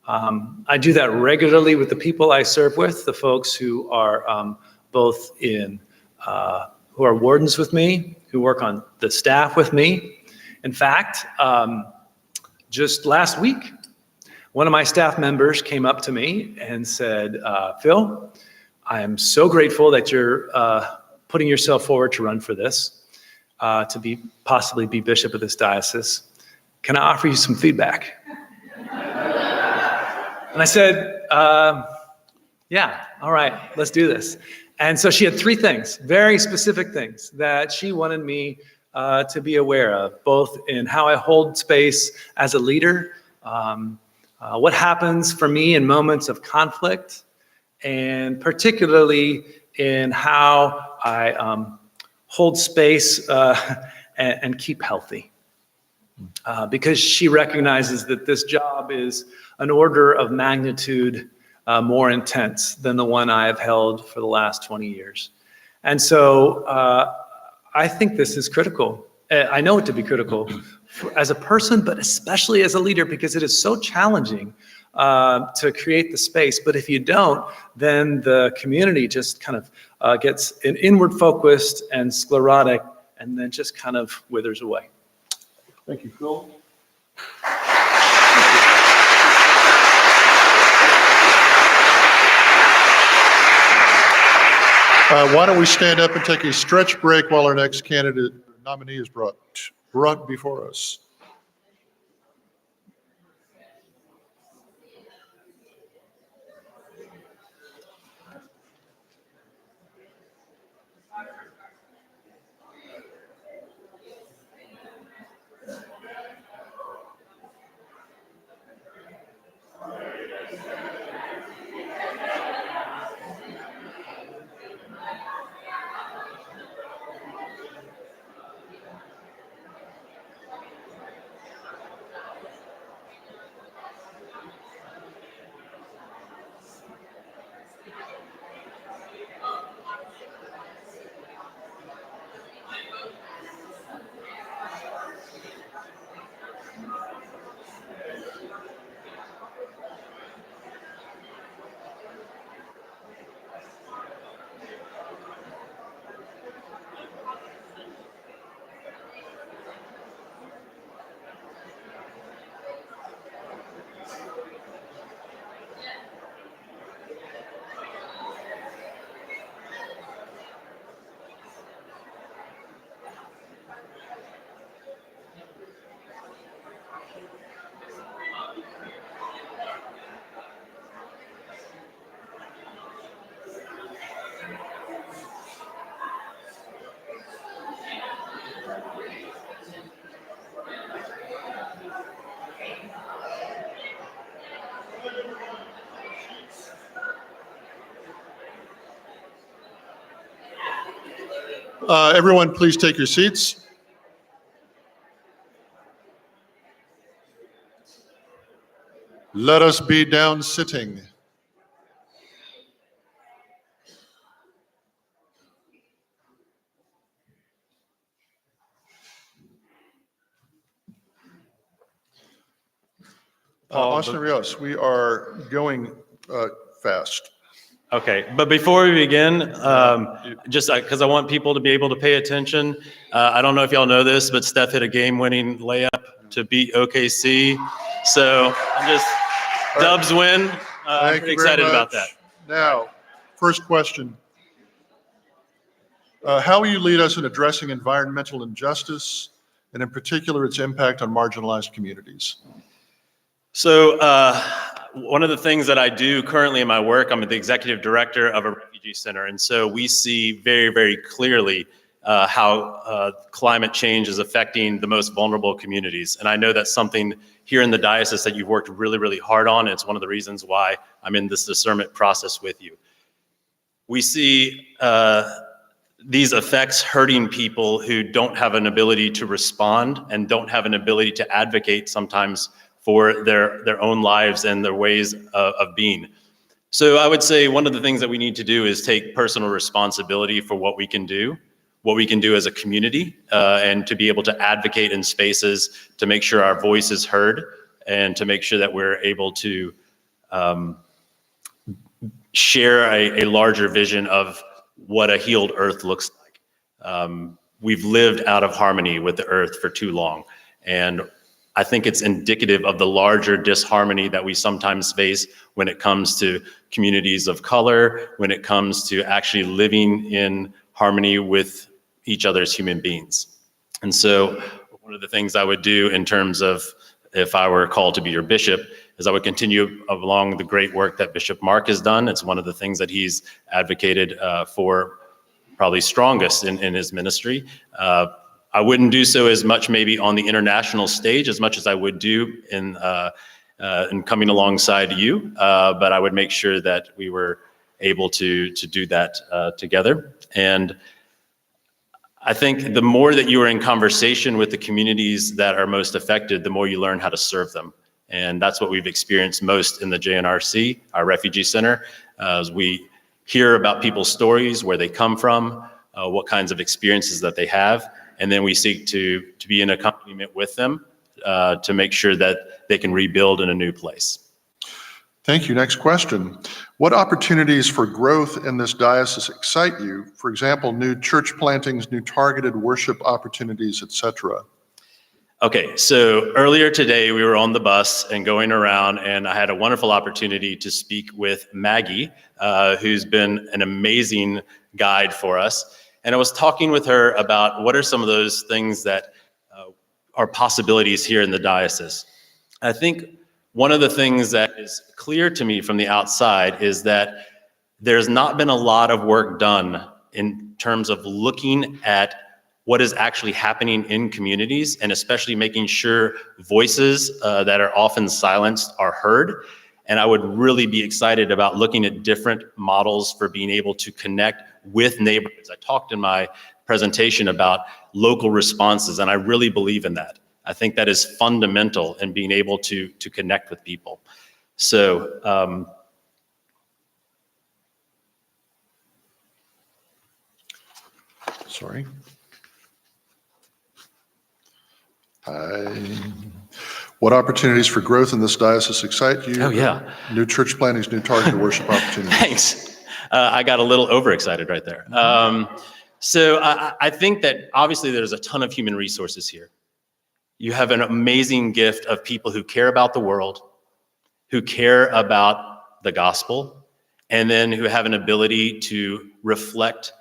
I do that regularly with the people I serve with, the folks who are both who are wardens with me, who work on the staff with me. In fact, just last week, one of my staff members came up to me and said, Phil, I am so grateful that you're putting yourself forward to run for this, to possibly be bishop of this diocese. Can I offer you some feedback? And I said, yeah, all right, let's do this. And so she had 3 things, very specific things that she wanted me to be aware of, both in how I hold space as a leader, what happens for me in moments of conflict, and particularly in how I hold space and keep healthy. Because she recognizes that this job is an order of magnitude more intense than the one I have held for the last 20 years. And so I think this is critical. I know it to be critical as a person, but especially as a leader, because it is so challenging to create the space. But if you don't, then the community just kind of gets inward focused and sclerotic, and then just kind of withers away. Thank you, Phil. Why don't we stand up and take a stretch break while our next candidate nominee is brought before us. Everyone, please take your seats. Let us be down sitting. Austin Rios, we are going fast. Okay, but before we begin, just because I want people to be able to pay attention, I don't know if y'all know this, but Steph hit a game-winning layup to beat OKC. So I'm just, Dubs win. I'm pretty excited about that. Now, first question. How will you lead us in addressing environmental injustice, and in particular, its impact on marginalized communities? So one of the things that I do currently in my work, I'm the executive director of a refugee center. And so we see very, very clearly how climate change is affecting the most vulnerable communities. And I know that's something here in the diocese that you've worked really, really hard on. And it's one of the reasons why I'm in this discernment process with you. We see these effects hurting people who don't have an ability to respond and don't have an ability to advocate sometimes for their own lives and their ways of being. So I would say one of the things that we need to do is take personal responsibility for what we can do as a community, and to be able to advocate in spaces to make sure our voice is heard and to make sure that we're able to share a larger vision of what a healed earth looks like. We've lived out of harmony with the earth for too long. And I think it's indicative of the larger disharmony that we sometimes face when it comes to communities of color, when it comes to actually living in harmony with each other as human beings. And so one of the things I would do in terms of if I were called to be your bishop is I would continue along the great work that Bishop Mark has done. It's one of the things that he's advocated for probably strongest in his ministry. I wouldn't do so as much maybe on the international stage as much as I would do in coming alongside you, but I would make sure that we were able to do that together. And I think the more that you are in conversation with the communities that are most affected, the more you learn how to serve them. And that's what we've experienced most in the JNRC, our refugee center, as we hear about people's stories, where they come from, what kinds of experiences that they have. And then we seek to be in accompaniment with them to make sure that they can rebuild in a new place. Thank you. Next question. What opportunities for growth in this diocese excite you? For example, new church plantings, new targeted worship opportunities, etc. Okay, so earlier today we were on the bus and going around, and I had a wonderful opportunity to speak with Maggie, who's been an amazing guide for us. And I was talking with her about what are some of those things that are possibilities here in the diocese. I think one of the things that is clear to me from the outside is that there's not been a lot of work done in terms of looking at what is actually happening in communities, and especially making sure voices that are often silenced are heard. And I would really be excited about looking at different models for being able to connect with neighborhoods. I talked in my presentation about local responses, and I really believe in that. I think that is fundamental in being able to connect with people. So, Sorry. What opportunities for growth in this diocese excite you? Oh, yeah. New church plantings, new targeted worship opportunities. Thanks. I got a little overexcited right there. So I think that obviously there's a ton of human resources here. You have an amazing gift of people who care about the world, who care about the gospel, and then who have an ability to reflect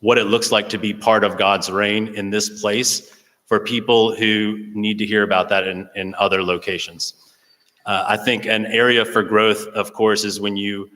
what it looks like to be part of God's reign in this place for people who need to hear about that in other locations. I think an area for growth, of course, is when you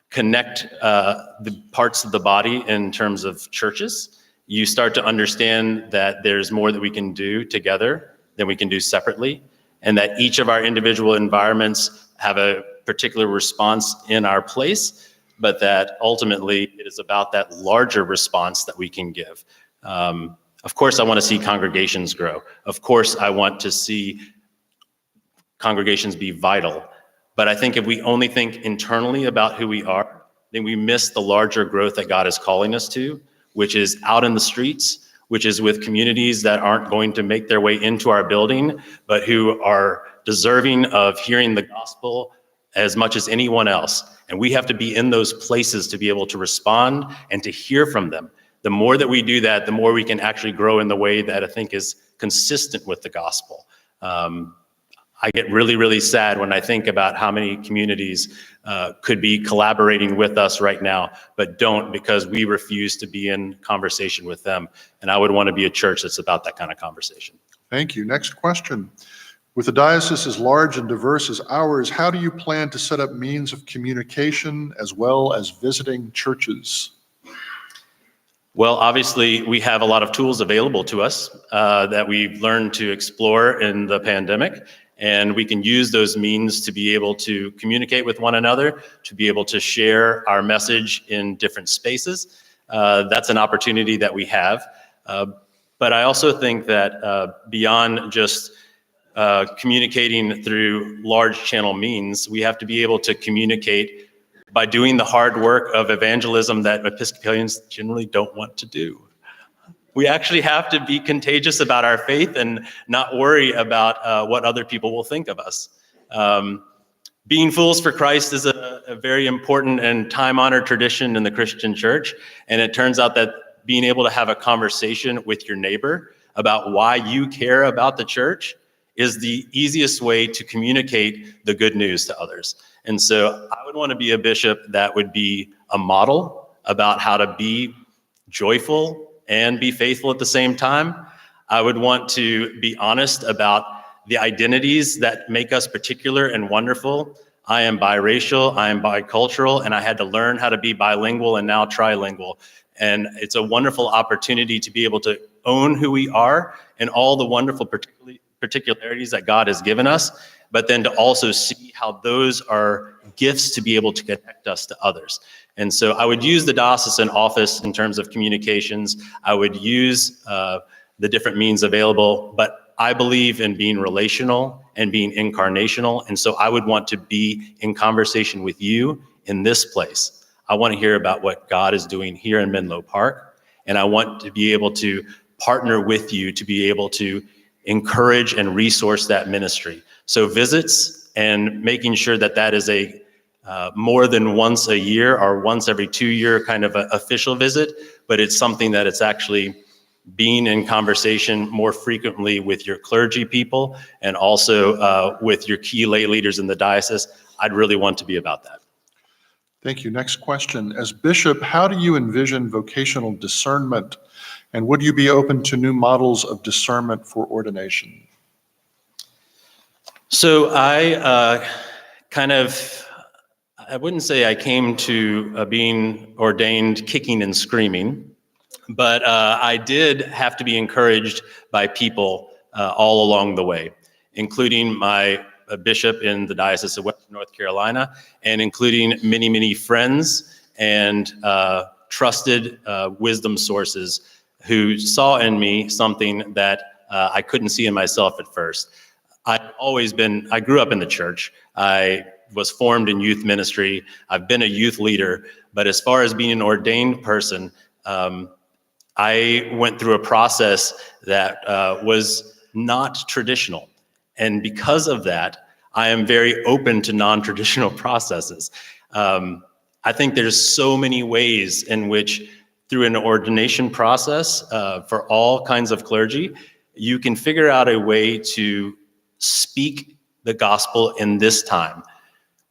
connect the parts of the body in terms of churches. You start to understand that there's more that we can do together than we can do separately, and that each of our individual environments have a particular response in our place, but that ultimately it is about that larger response that we can give. Of course, I want to see congregations grow. Of course, I want to see congregations be vital. But I think if we only think internally about who we are, then we miss the larger growth that God is calling us to, which is out in the streets, which is with communities that aren't going to make their way into our building, but who are deserving of hearing the gospel as much as anyone else. And we have to be in those places to be able to respond and to hear from them. The more that we do that, the more we can actually grow in the way that I think is consistent with the gospel. I get really, really sad when I think about how many communities could be collaborating with us right now, but don't, because we refuse to be in conversation with them. And I would want to be a church that's about that kind of conversation. Thank you. Next question. With a diocese as large and diverse as ours, how do you plan to set up means of communication as well as visiting churches? Well, obviously, we have a lot of tools available to us that we've learned to explore in the pandemic. And we can use those means to be able to communicate with one another, to be able to share our message in different spaces. That's an opportunity that we have. But I also think that beyond just communicating through large channel means, we have to be able to communicate by doing the hard work of evangelism that Episcopalians generally don't want to do. We actually have to be contagious about our faith and not worry about what other people will think of us. Being fools for Christ is a very important and time-honored tradition in the Christian church. And it turns out that being able to have a conversation with your neighbor about why you care about the church is the easiest way to communicate the good news to others. And so I would want to be a bishop that would be a model about how to be joyful and be faithful at the same time. I would want to be honest about the identities that make us particular and wonderful. I am biracial, I am bicultural, and I had to learn how to be bilingual and now trilingual. And it's a wonderful opportunity to be able to own who we are and all the wonderful particularities that God has given us, but then to also see how those are gifts to be able to connect us to others. And so I would use the diocesan office in terms of communications. I would use the different means available, but I believe in being relational and being incarnational. And so I would want to be in conversation with you in this place. I want to hear about what God is doing here in Menlo Park. And I want to be able to partner with you to be able to encourage and resource that ministry. So visits and making sure that that is a more than once a year or once every 2 year kind of a official visit, but it's something that it's actually being in conversation more frequently with your clergy people and also with your key lay leaders in the diocese. I'd really want to be about that. Thank you. Next question. As bishop, how do you envision vocational discernment? And would you be open to new models of discernment for ordination? So I wouldn't say I came to being ordained kicking and screaming, but I did have to be encouraged by people all along the way, including my bishop in the Diocese of Western North Carolina, and including many, many friends and trusted wisdom sources who saw in me something that I couldn't see in myself at first. I grew up in the church. I was formed in youth ministry. I've been a youth leader, but as far as being an ordained person, I went through a process that was not traditional. And because of that, I am very open to non-traditional processes. I think there's so many ways in which through an ordination process for all kinds of clergy, you can figure out a way to speak the gospel in this time.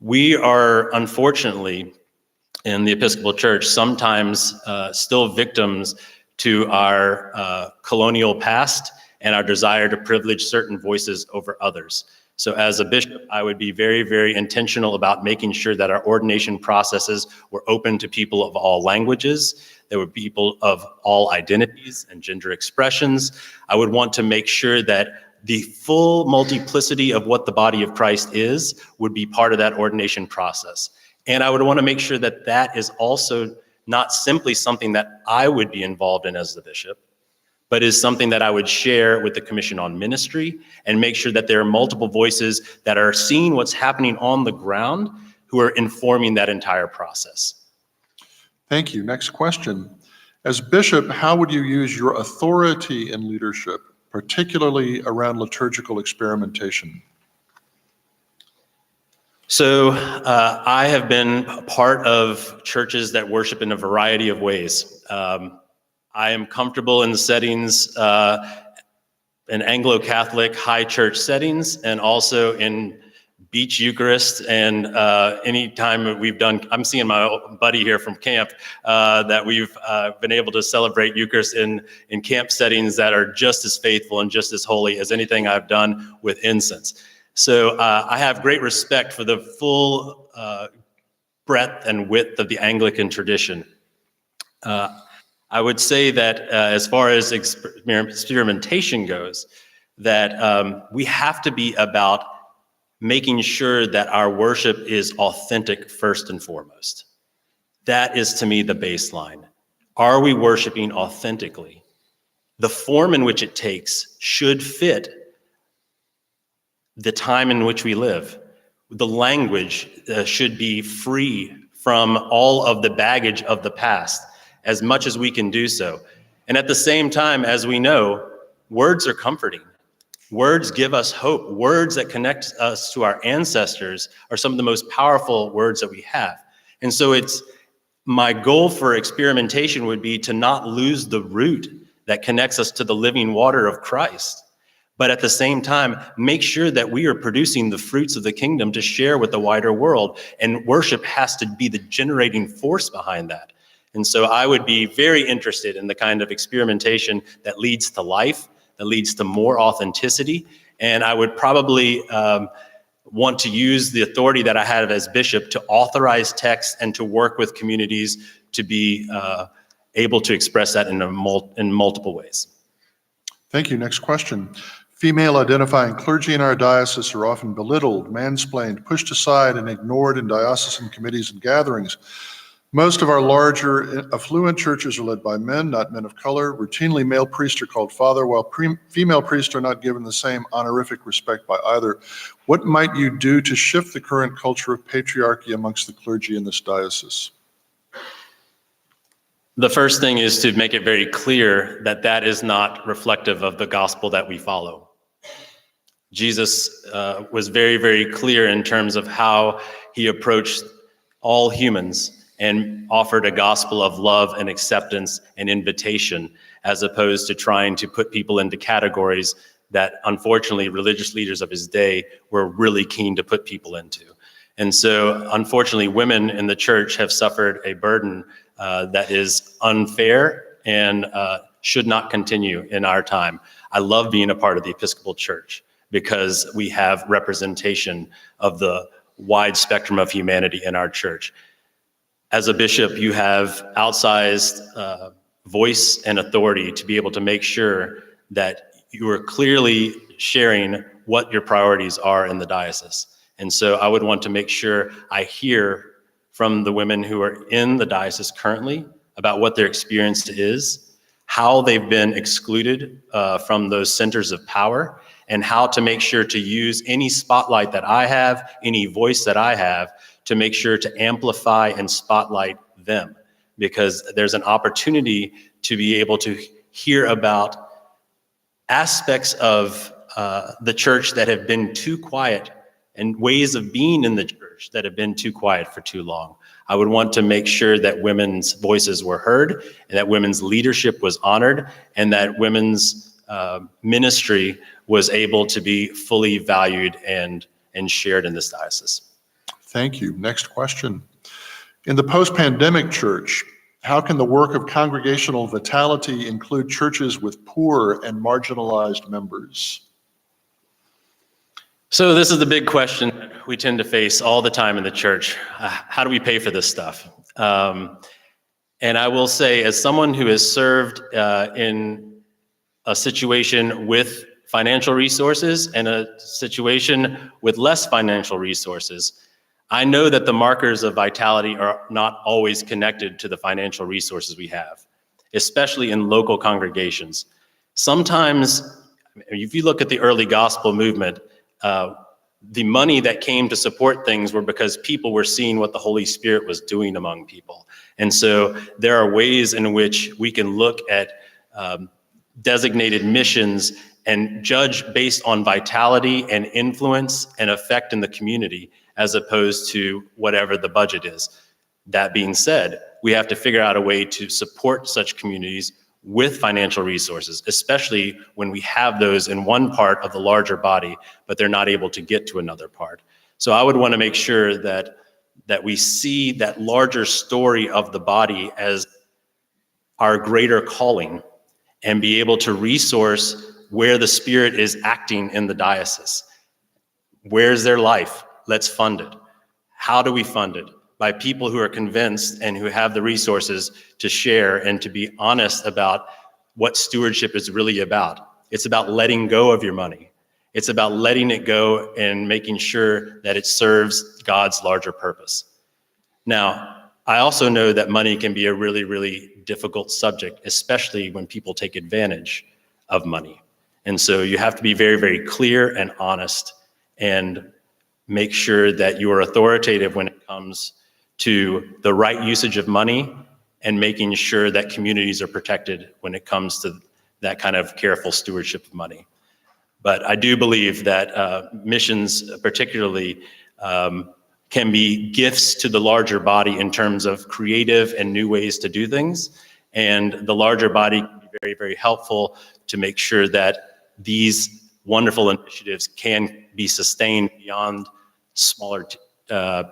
We are, unfortunately, in the Episcopal Church, sometimes still victims to our colonial past and our desire to privilege certain voices over others. So as a bishop, I would be very, very intentional about making sure that our ordination processes were open to people of all languages. There were people of all identities and gender expressions. I would want to make sure that the full multiplicity of what the body of Christ is would be part of that ordination process. And I would want to make sure that that is also not simply something that I would be involved in as the bishop, but is something that I would share with the Commission on Ministry and make sure that there are multiple voices that are seeing what's happening on the ground who are informing that entire process. Thank you. Next question. As bishop, how would you use your authority in leadership, particularly around liturgical experimentation? So I have been a part of churches that worship in a variety of ways. I am comfortable in the settings, in Anglo-Catholic high church settings, and also in beach Eucharist. And anytime we've done, I'm seeing my buddy here from camp, that we've been able to celebrate Eucharist in camp settings that are just as faithful and just as holy as anything I've done with incense. So I have great respect for the full breadth and width of the Anglican tradition. I would say that as far as experimentation goes, that we have to be about making sure that our worship is authentic first and foremost. That is, to me, the baseline. Are we worshiping authentically? The form in which it takes should fit the time in which we live. The language should be free from all of the baggage of the past, as much as we can do so. And at the same time, as we know, words are comforting. Words give us hope. Words that connect us to our ancestors are some of the most powerful words that we have. And so it's my goal for experimentation would be to not lose the root that connects us to the living water of Christ. But at the same time, make sure that we are producing the fruits of the kingdom to share with the wider world. And worship has to be the generating force behind that. And so I would be very interested in the kind of experimentation that leads to life, that leads to more authenticity. And I would probably want to use the authority that I have as bishop to authorize texts and to work with communities to be able to express that in multiple ways. Thank you. Next question. Female identifying clergy in our diocese are often belittled, mansplained, pushed aside, and ignored in diocesan committees and gatherings. Most of our larger affluent churches are led by men, not men of color. Routinely, male priests are called father, while female priests are not given the same honorific respect by either. What might you do to shift the current culture of patriarchy amongst the clergy in this diocese? The first thing is to make it very clear that that is not reflective of the gospel that we follow. Jesus was very, very clear in terms of how he approached all humans and offered a gospel of love and acceptance and invitation, as opposed to trying to put people into categories that unfortunately religious leaders of his day were really keen to put people into. And so unfortunately, women in the church have suffered a burden that is unfair and should not continue in our time. I love being a part of the Episcopal Church because we have representation of the wide spectrum of humanity in our church. As a bishop, you have outsized voice and authority to be able to make sure that you are clearly sharing what your priorities are in the diocese. And so I would want to make sure I hear from the women who are in the diocese currently about what their experience is, how they've been excluded from those centers of power, and how to make sure to use any spotlight that I have, any voice that I have, to make sure to amplify and spotlight them, because there's an opportunity to be able to hear about aspects of the church that have been too quiet and ways of being in the church that have been too quiet for too long. I would want to make sure that women's voices were heard and that women's leadership was honored and that women's ministry was able to be fully valued and shared in this diocese. Thank you. Next question. In the post-pandemic church, how can the work of congregational vitality include churches with poor and marginalized members? So this is the big question we tend to face all the time in the church. How do we pay for this stuff? And I will say, as someone who has served in a situation with financial resources and a situation with less financial resources, I know that the markers of vitality are not always connected to the financial resources we have, especially in local congregations. Sometimes, if you look at the early gospel movement, the money that came to support things were because people were seeing what the Holy Spirit was doing among people. And so there are ways in which we can look at designated missions and judge based on vitality and influence and effect in the community, as opposed to whatever the budget is. That being said, we have to figure out a way to support such communities with financial resources, especially when we have those in one part of the larger body, but they're not able to get to another part. So I would want to make sure that we see that larger story of the body as our greater calling and be able to resource where the Spirit is acting in the diocese. Where's their life? Let's fund it. How do we fund it? By people who are convinced and who have the resources to share and to be honest about what stewardship is really about. It's about letting go of your money. It's about letting it go and making sure that it serves God's larger purpose. Now, I also know that money can be a really, really difficult subject, especially when people take advantage of money. And so you have to be very, very clear and honest and make sure that you are authoritative when it comes to the right usage of money and making sure that communities are protected when it comes to that kind of careful stewardship of money. But I do believe that missions particularly can be gifts to the larger body in terms of creative and new ways to do things. And the larger body can be very, very helpful to make sure that these wonderful initiatives can be sustained beyond smaller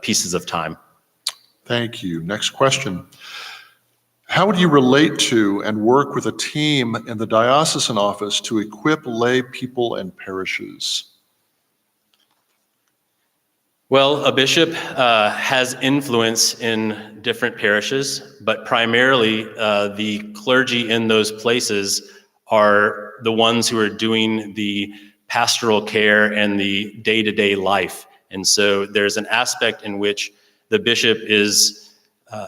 pieces of time. Thank you. Next question. How would you relate to and work with a team in the diocesan office to equip lay people and parishes? Well, a bishop has influence in different parishes, but primarily the clergy in those places are the ones who are doing the pastoral care and the day-to-day life. And so there's an aspect in which the bishop is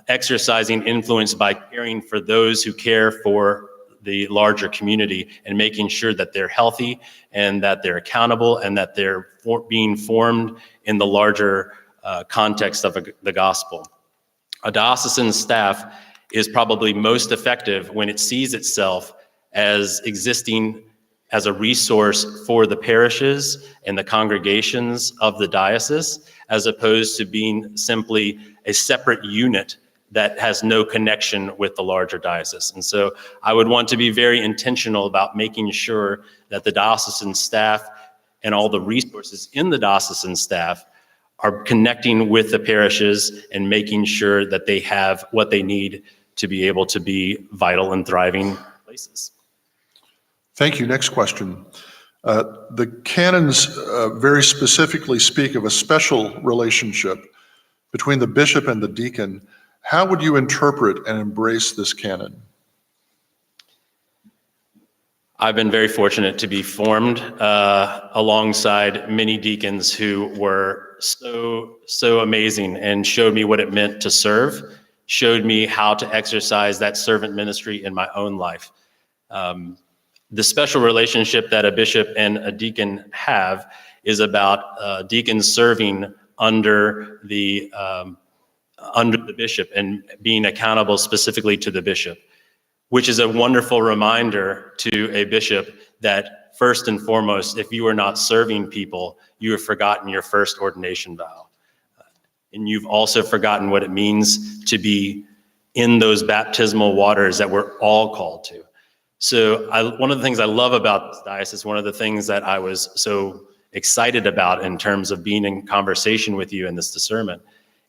exercising influence by caring for those who care for the larger community and making sure that they're healthy and that they're accountable and that they're being formed in the larger context of the gospel. A diocesan staff is probably most effective when it sees itself as existing as a resource for the parishes and the congregations of the diocese, as opposed to being simply a separate unit that has no connection with the larger diocese. And so I would want to be very intentional about making sure that the diocesan staff and all the resources in the diocesan staff are connecting with the parishes and making sure that they have what they need to be able to be vital and thriving places. Thank you. Next question. The canons very specifically speak of a special relationship between the bishop and the deacon. How would you interpret and embrace this canon? I've been very fortunate to be formed alongside many deacons who were so amazing and showed me what it meant to serve, showed me how to exercise that servant ministry in my own life. The special relationship that a bishop and a deacon have is about deacons serving under the bishop and being accountable specifically to the bishop, which is a wonderful reminder to a bishop that first and foremost, if you are not serving people, you have forgotten your first ordination vow. And you've also forgotten what it means to be in those baptismal waters that we're all called to. So one of the things I love about this diocese, one of the things that I was so excited about in terms of being in conversation with you in this discernment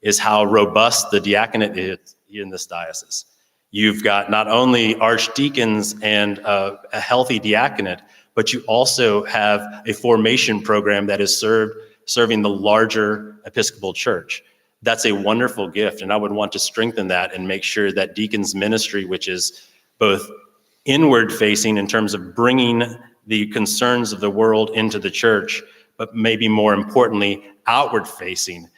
is how robust the diaconate is in this diocese. You've got not only archdeacons and a healthy diaconate, but you also have a formation program that is serving the larger Episcopal Church. That's a wonderful gift, and I would want to strengthen that and make sure that deacons' ministry, which is both inward facing in terms of bringing the concerns of the world into the church, but maybe more importantly, outward facing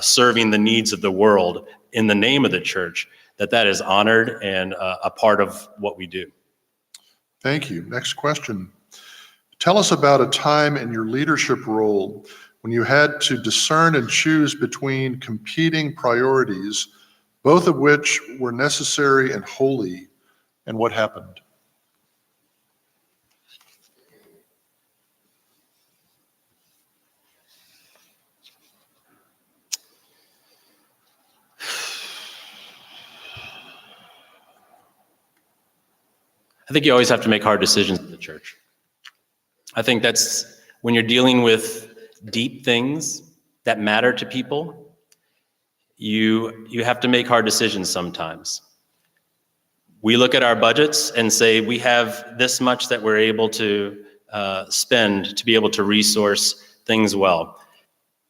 serving the needs of the world in the name of the church, that is honored and a part of what we do. Thank you. Next question. Tell us about a time in your leadership role when you had to discern and choose between competing priorities, both of which were necessary and holy, and what happened? I think you always have to make hard decisions in the church. I think that's when you're dealing with deep things that matter to people, you have to make hard decisions sometimes. We look at our budgets and say we have this much that we're able to spend to be able to resource things well.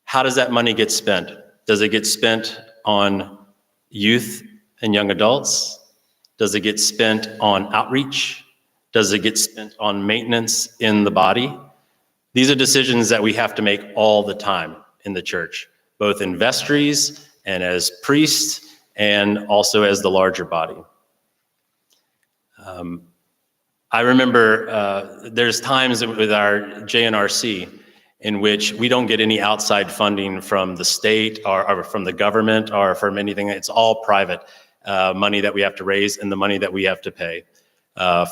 How does that money get spent? Does it get spent on youth and young adults? Does it get spent on outreach? Does it get spent on maintenance in the body? These are decisions that we have to make all the time in the church, both in vestries and as priests and also as the larger body. I remember there's times with our JNRC in which we don't get any outside funding from the state or from the government or from anything. It's all private money that we have to raise and the money that we have to pay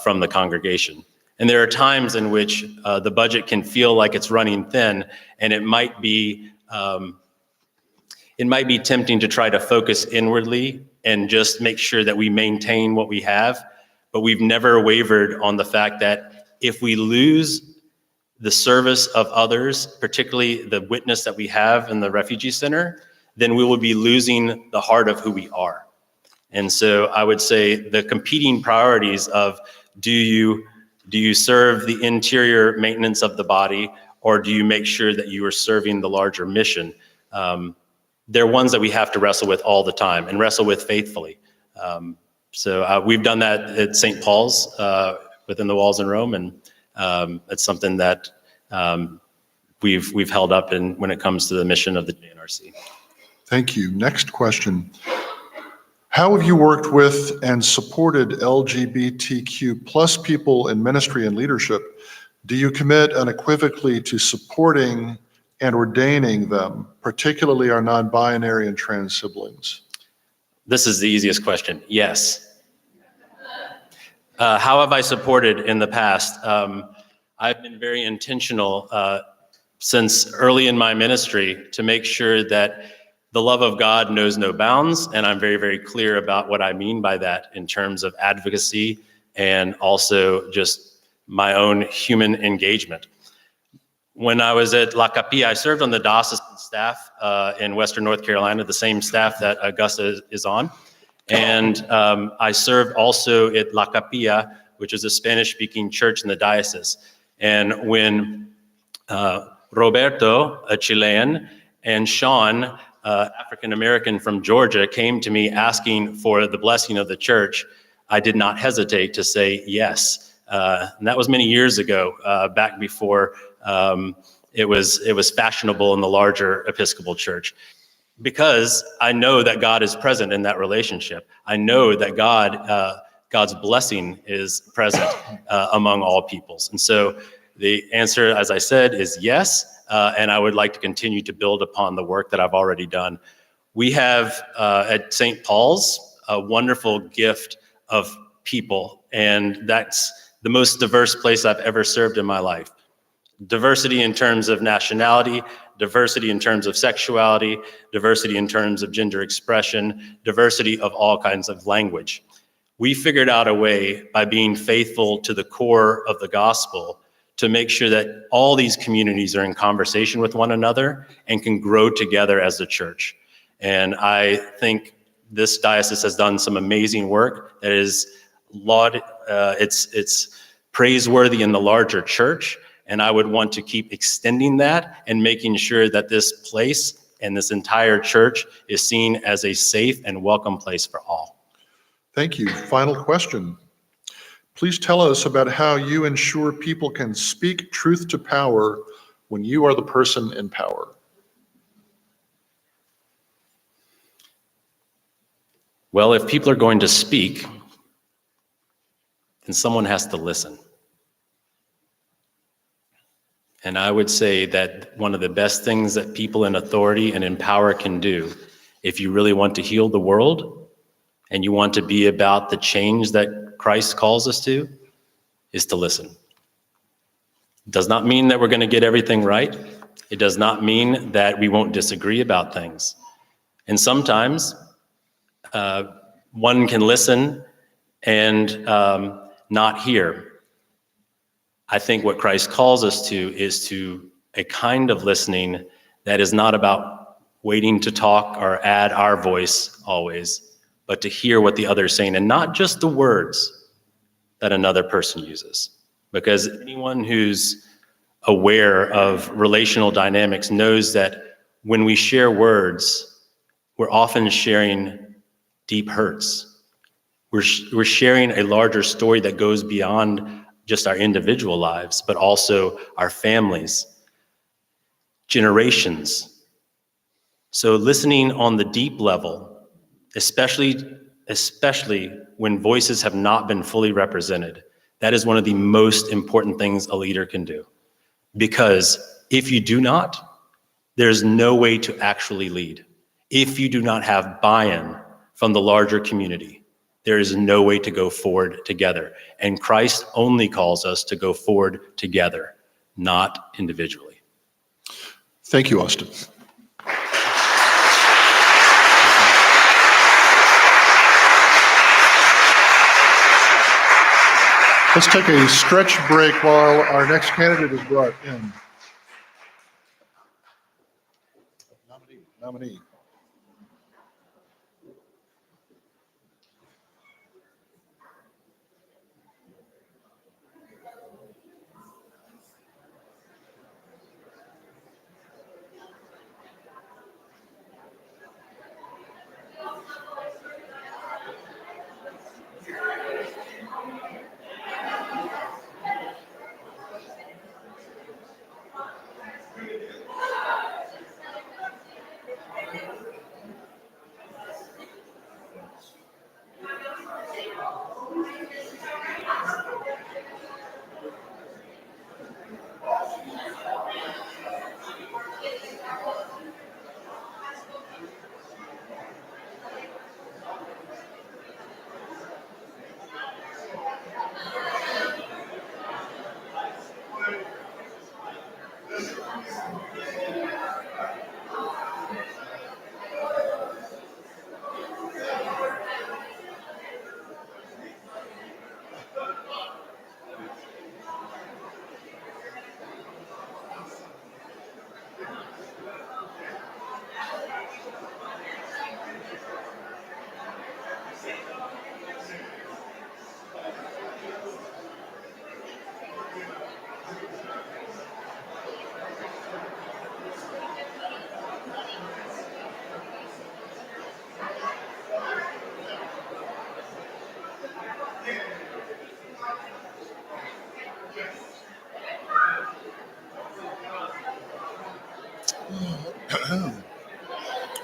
from the congregation. And there are times in which the budget can feel like it's running thin, and it might be tempting to try to focus inwardly and just make sure that we maintain what we have. But we've never wavered on the fact that if we lose the service of others, particularly the witness that we have in the refugee center, then we will be losing the heart of who we are. And so I would say the competing priorities of do you serve the interior maintenance of the body, or do you make sure that you are serving the larger mission? They're ones that we have to wrestle with all the time and wrestle with faithfully. So we've done that at St. Paul's within the walls in Rome, and it's something that we've held up in when it comes to the mission of the JNRC. Thank you. Next question. How have you worked with and supported LGBTQ plus people in ministry and leadership? Do you commit unequivocally to supporting and ordaining them, particularly our non-binary and trans siblings? This is the easiest question. Yes. How have I supported in the past? I've been very intentional since early in my ministry to make sure that the love of God knows no bounds, and I'm very, very clear about what I mean by that in terms of advocacy and also just my own human engagement. When I was at La Capilla, I served on the diocesan staff in Western North Carolina, the same staff that Augusta is on. And I served also at La Capilla, which is a Spanish-speaking church in the diocese. And when Roberto, a Chilean, and Sean, African-American from Georgia, came to me asking for the blessing of the church, I did not hesitate to say yes. And that was many years ago, back before it was fashionable in the larger Episcopal Church. Because I know that God is present in that relationship. I know that God's blessing is present among all peoples. And so the answer, as I said, is yes. And I would like to continue to build upon the work that I've already done. We have at St. Paul's a wonderful gift of people, and that's the most diverse place I've ever served in my life. Diversity in terms of nationality, diversity in terms of sexuality, diversity in terms of gender expression, diversity of all kinds of language. We figured out a way by being faithful to the core of the gospel to make sure that all these communities are in conversation with one another and can grow together as a church. And I think this diocese has done some amazing work that is it's praiseworthy in the larger church. And I would want to keep extending that and making sure that this place and this entire church is seen as a safe and welcome place for all. Thank you. Final question. Please tell us about how you ensure people can speak truth to power when you are the person in power. Well, if people are going to speak, then someone has to listen. And I would say that one of the best things that people in authority and in power can do, if you really want to heal the world and you want to be about the change that Christ calls us to, is to listen. It does not mean that we're going to get everything right. It does not mean that we won't disagree about things. And sometimes one can listen and not hear. I think what Christ calls us to is to a kind of listening that is not about waiting to talk or add our voice always, but to hear what the other is saying, and not just the words that another person uses. Because anyone who's aware of relational dynamics knows that when we share words, we're often sharing deep hurts. We're sharing a larger story that goes beyond just our individual lives, but also our families, generations. So listening on the deep level, especially when voices have not been fully represented, that is one of the most important things a leader can do. Because if you do not, there's no way to actually lead. If you do not have buy-in from the larger community, there is no way to go forward together. And Christ only calls us to go forward together, not individually. Thank you, Austin. Let's take a stretch break while our next candidate is brought in. Nominee.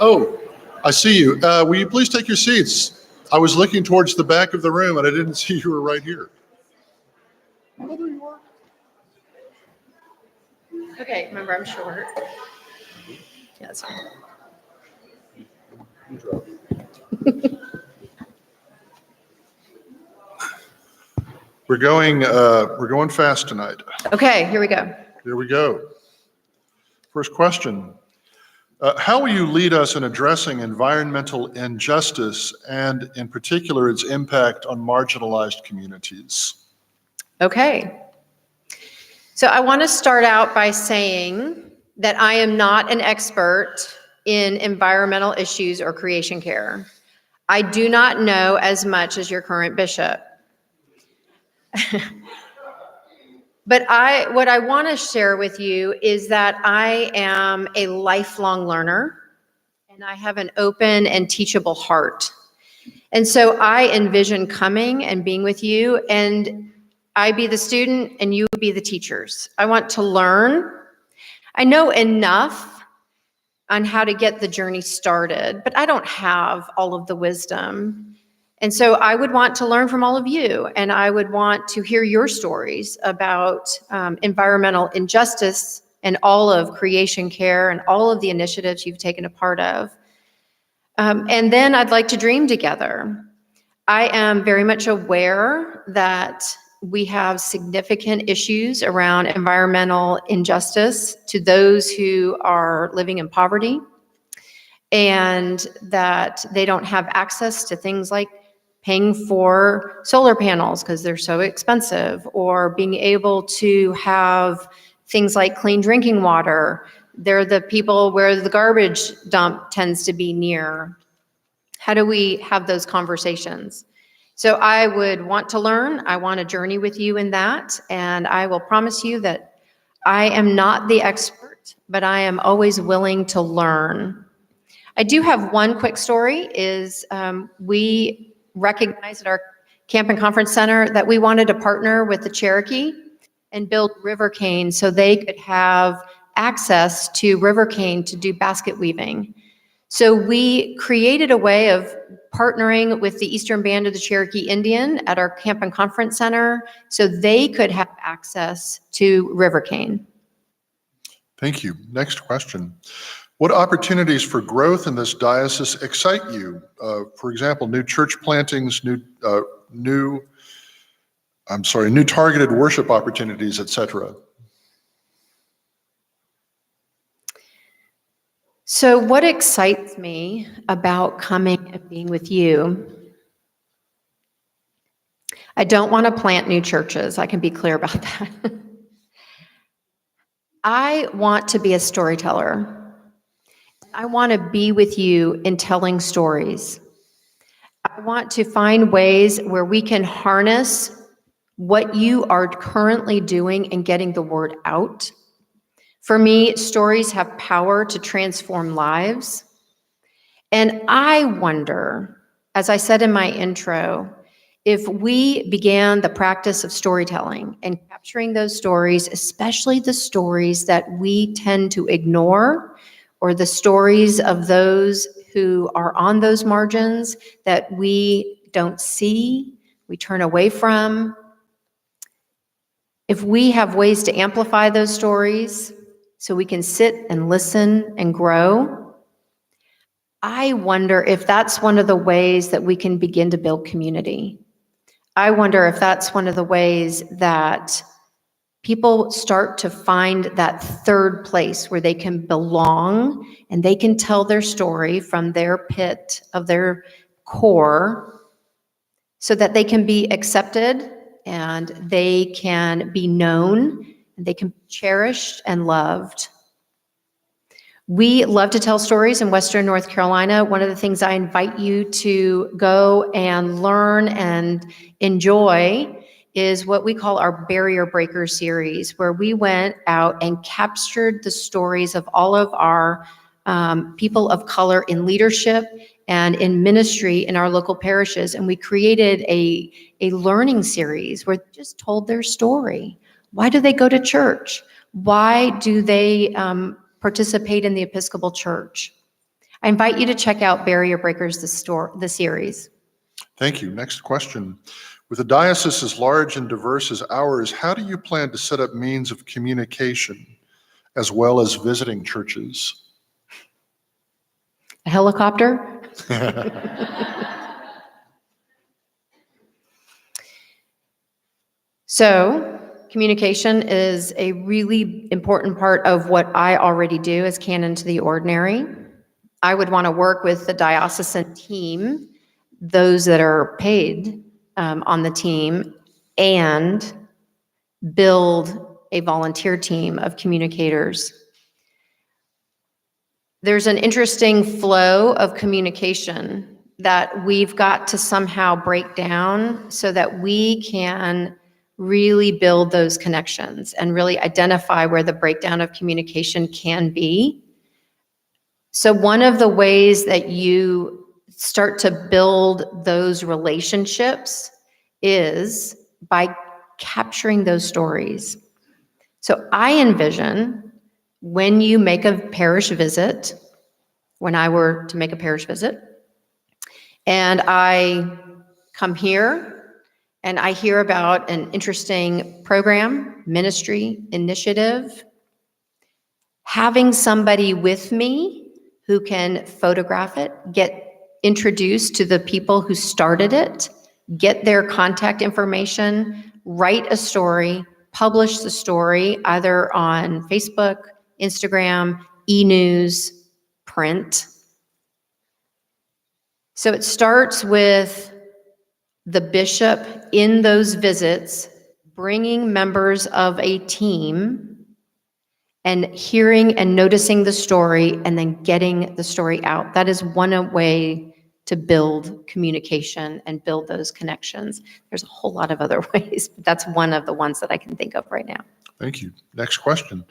Oh, I see you. Will you please take your seats? I was looking towards the back of the room and I didn't see you were right here. Oh, there you are. Okay, remember I'm short. Yeah, that's fine. We're going fast tonight. Okay, here we go. Here we go. First question. How will you lead us in addressing environmental injustice and in particular its impact on marginalized communities? Okay. So I want to start out by saying that I am not an expert in environmental issues or creation care. I do not know as much as your current bishop. But what I want to share with you is that I am a lifelong learner and I have an open and teachable heart. And so I envision coming and being with you, and I be the student and you be the teachers. I want to learn. I know enough on how to get the journey started, but I don't have all of the wisdom. And so I would want to learn from all of you, and I would want to hear your stories about environmental injustice and all of creation care and all of the initiatives you've taken a part of. And then I'd like to dream together. I am very much aware that we have significant issues around environmental injustice to those who are living in poverty, and that they don't have access to things like paying for solar panels because they're so expensive, or being able to have things like clean drinking water. They're the people where the garbage dump tends to be near. How do we have those conversations? So I would want to learn. I want to journey with you in that. And I will promise you that I am not the expert, but I am always willing to learn. I do have one quick story is we recognized at our Camp and Conference Center that we wanted to partner with the Cherokee and build river cane so they could have access to river cane to do basket weaving. So we created a way of partnering with the Eastern Band of the Cherokee Indian at our Camp and Conference Center so they could have access to river cane. Thank you. Next question. What opportunities for growth in this diocese excite you? For example, new church plantings, new targeted worship opportunities, etc. So what excites me about coming and being with you? I don't want to plant new churches. I can be clear about that. I want to be a storyteller. I want to be with you in telling stories. I want to find ways where we can harness what you are currently doing and getting the word out. For me, stories have power to transform lives. And I wonder, as I said in my intro, if we began the practice of storytelling and capturing those stories, especially the stories that we tend to ignore, or the stories of those who are on those margins that we don't see, we turn away from. If we have ways to amplify those stories so we can sit and listen and grow, I wonder if that's one of the ways that we can begin to build community. I wonder if that's one of the ways that people start to find that third place where they can belong and they can tell their story from their pit of their core so that they can be accepted and they can be known and they can be cherished and loved. We love to tell stories in Western North Carolina. One of the things I invite you to go and learn and enjoy is what we call our Barrier Breaker series, where we went out and captured the stories of all of our people of color in leadership and in ministry in our local parishes. And we created a learning series where they just told their story. Why do they go to church? Why do they participate in the Episcopal Church? I invite you to check out Barrier Breakers, the series. Thank you. Next question. With a diocese as large and diverse as ours, how do you plan to set up means of communication as well as visiting churches? A helicopter? So, communication is a really important part of what I already do as canon to the ordinary. I would want to work with the diocesan team, those that are paid on the team, and build a volunteer team of communicators. There's an interesting flow of communication that we've got to somehow break down so that we can really build those connections and really identify where the breakdown of communication can be. So one of the ways that you start to build those relationships is by capturing those stories. So I envision when you make a parish visit when I were to make a parish visit. And I come here and I hear about an interesting program, ministry, initiative. Having somebody with me who can photograph it, get introduced to the people who started it, get their contact information, write a story, publish the story either on Facebook, Instagram, e-news, print. So it starts with the bishop in those visits, bringing members of a team and hearing and noticing the story and then getting the story out. That is one way to build communication and build those connections. There's a whole lot of other ways, but that's one of the ones that I can think of right now. Thank you. Next question.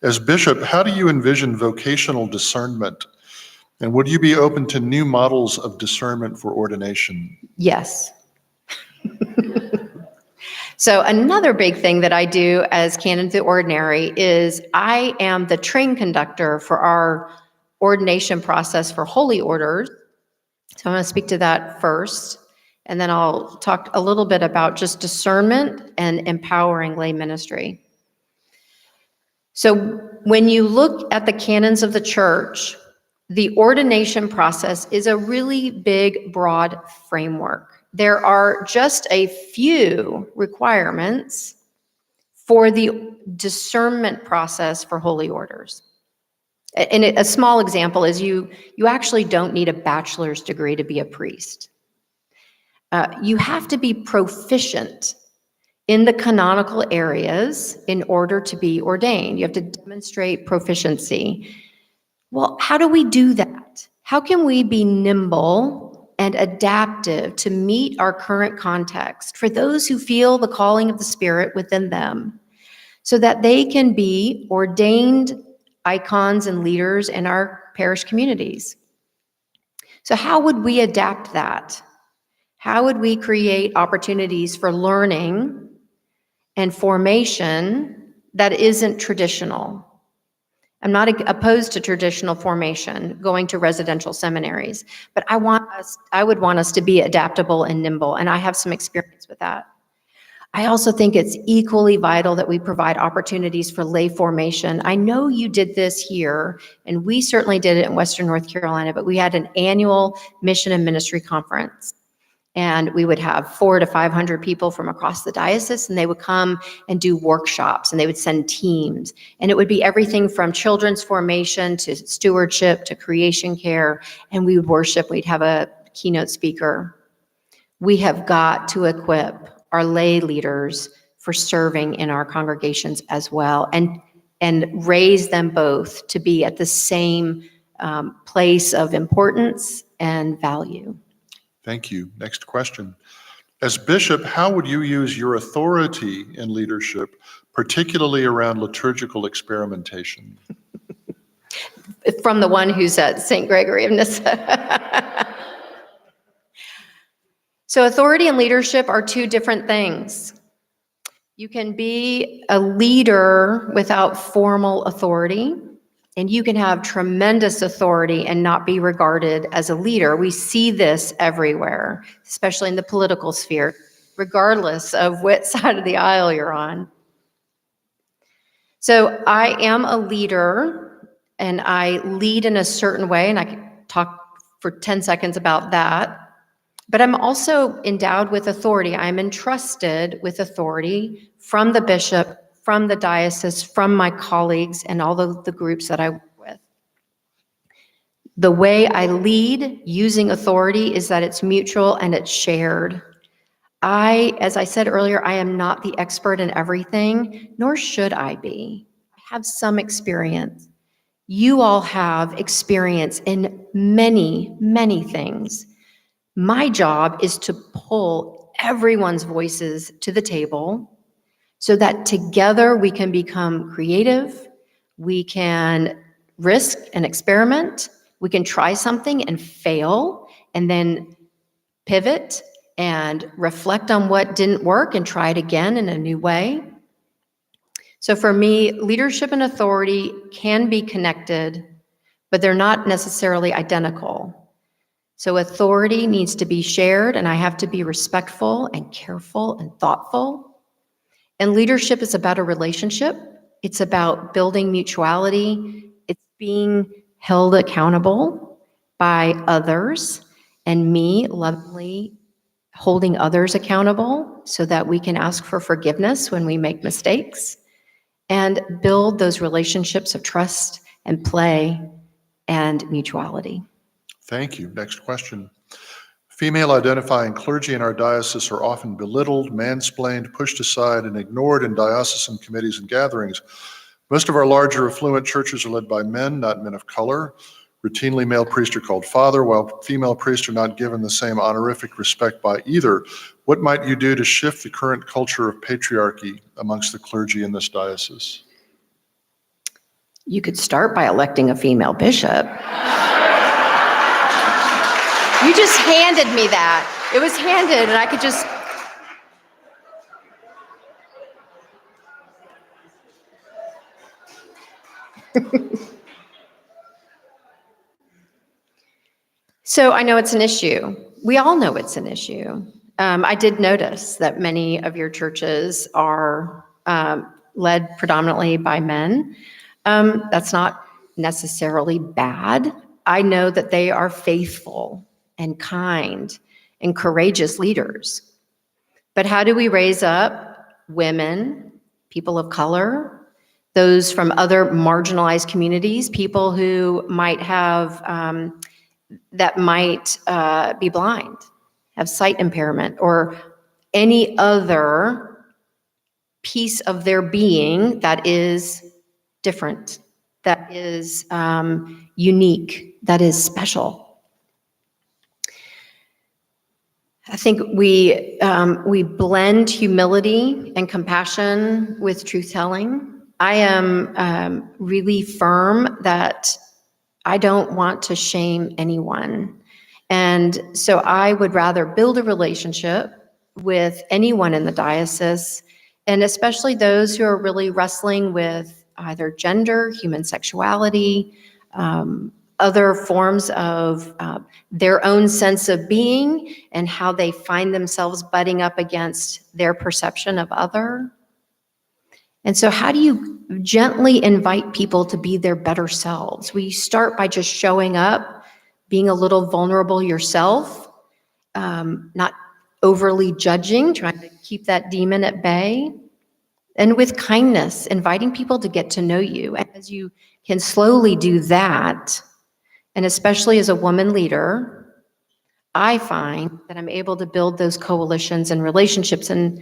As bishop, how do you envision vocational discernment? And would you be open to new models of discernment for ordination? Yes. So another big thing that I do as canon of the ordinary is I am the train conductor for our ordination process for holy orders. So I'm going to speak to that first, and then I'll talk a little bit about just discernment and empowering lay ministry. So when you look at the canons of the church, the ordination process is a really big, broad framework. There are just a few requirements for the discernment process for holy orders. And a small example is you actually don't need a bachelor's degree to be a priest. You have to be proficient in the canonical areas in order to be ordained. You have to demonstrate proficiency. Well, how do we do that? How can we be nimble and adaptive to meet our current context for those who feel the calling of the Spirit within them so that they can be ordained icons and leaders in our parish communities? So how would we adapt that? How would we create opportunities for learning and formation that isn't traditional? I'm not opposed to traditional formation, going to residential seminaries, but I would want us to be adaptable and nimble, and I have some experience with that. I also think it's equally vital that we provide opportunities for lay formation. I know you did this here, and we certainly did it in Western North Carolina, but we had an annual mission and ministry conference. And we would have 400 to 500 people from across the diocese, and they would come and do workshops, and they would send teams. And it would be everything from children's formation to stewardship to creation care, and we would worship. We'd have a keynote speaker. We have got to equip our lay leaders for serving in our congregations as well, and raise them both to be at the same place of importance and value. Thank you. Next question. As bishop, how would you use your authority in leadership, particularly around liturgical experimentation? From the one who's at St. Gregory of Nyssa. So authority and leadership are two different things. You can be a leader without formal authority, and you can have tremendous authority and not be regarded as a leader. We see this everywhere, especially in the political sphere, regardless of what side of the aisle you're on. So I am a leader, and I lead in a certain way, and I can talk for 10 seconds about that. But I'm also endowed with authority. I'm entrusted with authority from the bishop, from the diocese, from my colleagues, and all of the groups that I work with. The way I lead using authority is that it's mutual and it's shared. As I said earlier, I am not the expert in everything, nor should I be. I have some experience. You all have experience in many, many things. My job is to pull everyone's voices to the table so that together we can become creative, we can risk and experiment, we can try something and fail, and then pivot and reflect on what didn't work and try it again in a new way. So for me, leadership and authority can be connected, but they're not necessarily identical. So authority needs to be shared, and I have to be respectful and careful and thoughtful. And leadership is about a relationship. It's about building mutuality. It's being held accountable by others, and me lovingly holding others accountable so that we can ask for forgiveness when we make mistakes and build those relationships of trust and play and mutuality. Thank you. Next question. Female identifying clergy in our diocese are often belittled, mansplained, pushed aside, and ignored in diocesan committees and gatherings. Most of our larger affluent churches are led by men, not men of color. Routinely, male priests are called father, while female priests are not given the same honorific respect by either. What might you do to shift the current culture of patriarchy amongst the clergy in this diocese? You could start by electing a female bishop. You just handed me that. It was handed, and I could just. So I know it's an issue. We all know it's an issue. I did notice that many of your churches are led predominantly by men. That's not necessarily bad. I know that they are faithful and kind and courageous leaders. But how do we raise up women, people of color, those from other marginalized communities, people who might have that might be blind, have sight impairment, or any other piece of their being that is different, that is unique, that is special? I think we blend humility and compassion with truth-telling. I am really firm that I don't want to shame anyone. And so I would rather build a relationship with anyone in the diocese, and especially those who are really wrestling with either gender, human sexuality, other forms of their own sense of being and how they find themselves butting up against their perception of other. And so how do you gently invite people to be their better selves? We start by just showing up, being a little vulnerable yourself, not overly judging, trying to keep that demon at bay, and with kindness, inviting people to get to know you. And as you can slowly do that, and especially as a woman leader, I find that I'm able to build those coalitions and relationships and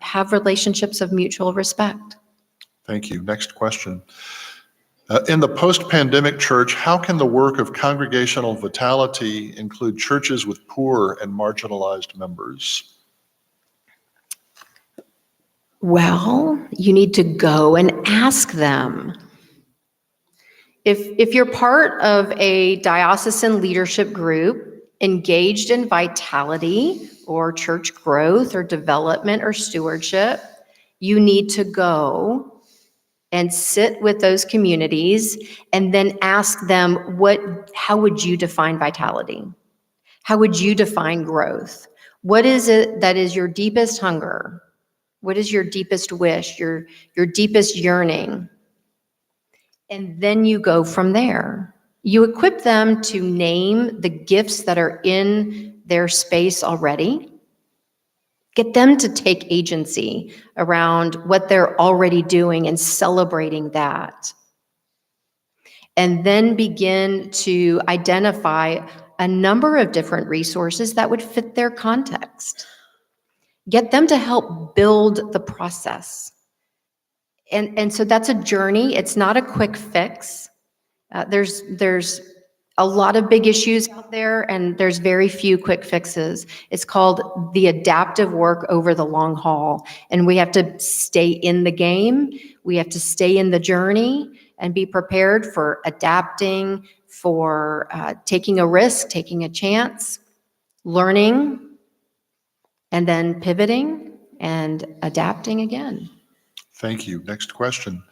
have relationships of mutual respect. Thank you. Next question. In the post-pandemic church, how can the work of congregational vitality include churches with poor and marginalized members? Well, you need to go and ask them. If you're part of a diocesan leadership group engaged in vitality or church growth or development or stewardship, you need to go and sit with those communities and then ask them, how would you define vitality? How would you define growth? What is it that is your deepest hunger? What is your deepest wish, your deepest yearning? And then you go from there. You equip them to name the gifts that are in their space already. Get them to take agency around what they're already doing and celebrating that. And then begin to identify a number of different resources that would fit their context. Get them to help build the process. And so that's a journey. It's not a quick fix. There's a lot of big issues out there, and there's very few quick fixes. It's called the adaptive work over the long haul. And we have to stay in the game. We have to stay in the journey and be prepared for adapting, for taking a risk, taking a chance, learning, and then pivoting and adapting again. Thank you. Next question.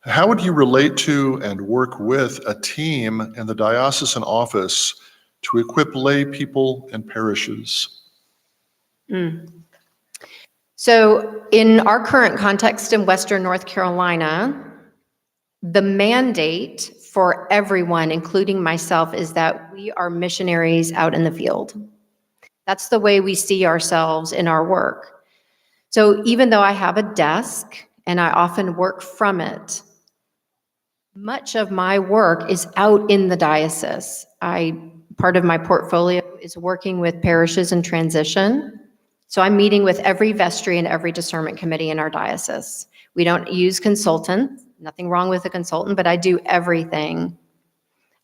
How would you relate to and work with a team in the diocesan office to equip lay people and parishes? So in our current context in Western North Carolina, the mandate for everyone, including myself, is that we are missionaries out in the field. That's the way we see ourselves in our work. So even though I have a desk and I often work from it, much of my work is out in the diocese. Part of my portfolio is working with parishes in transition. So I'm meeting with every vestry and every discernment committee in our diocese. We don't use consultants, nothing wrong with a consultant, but I do everything.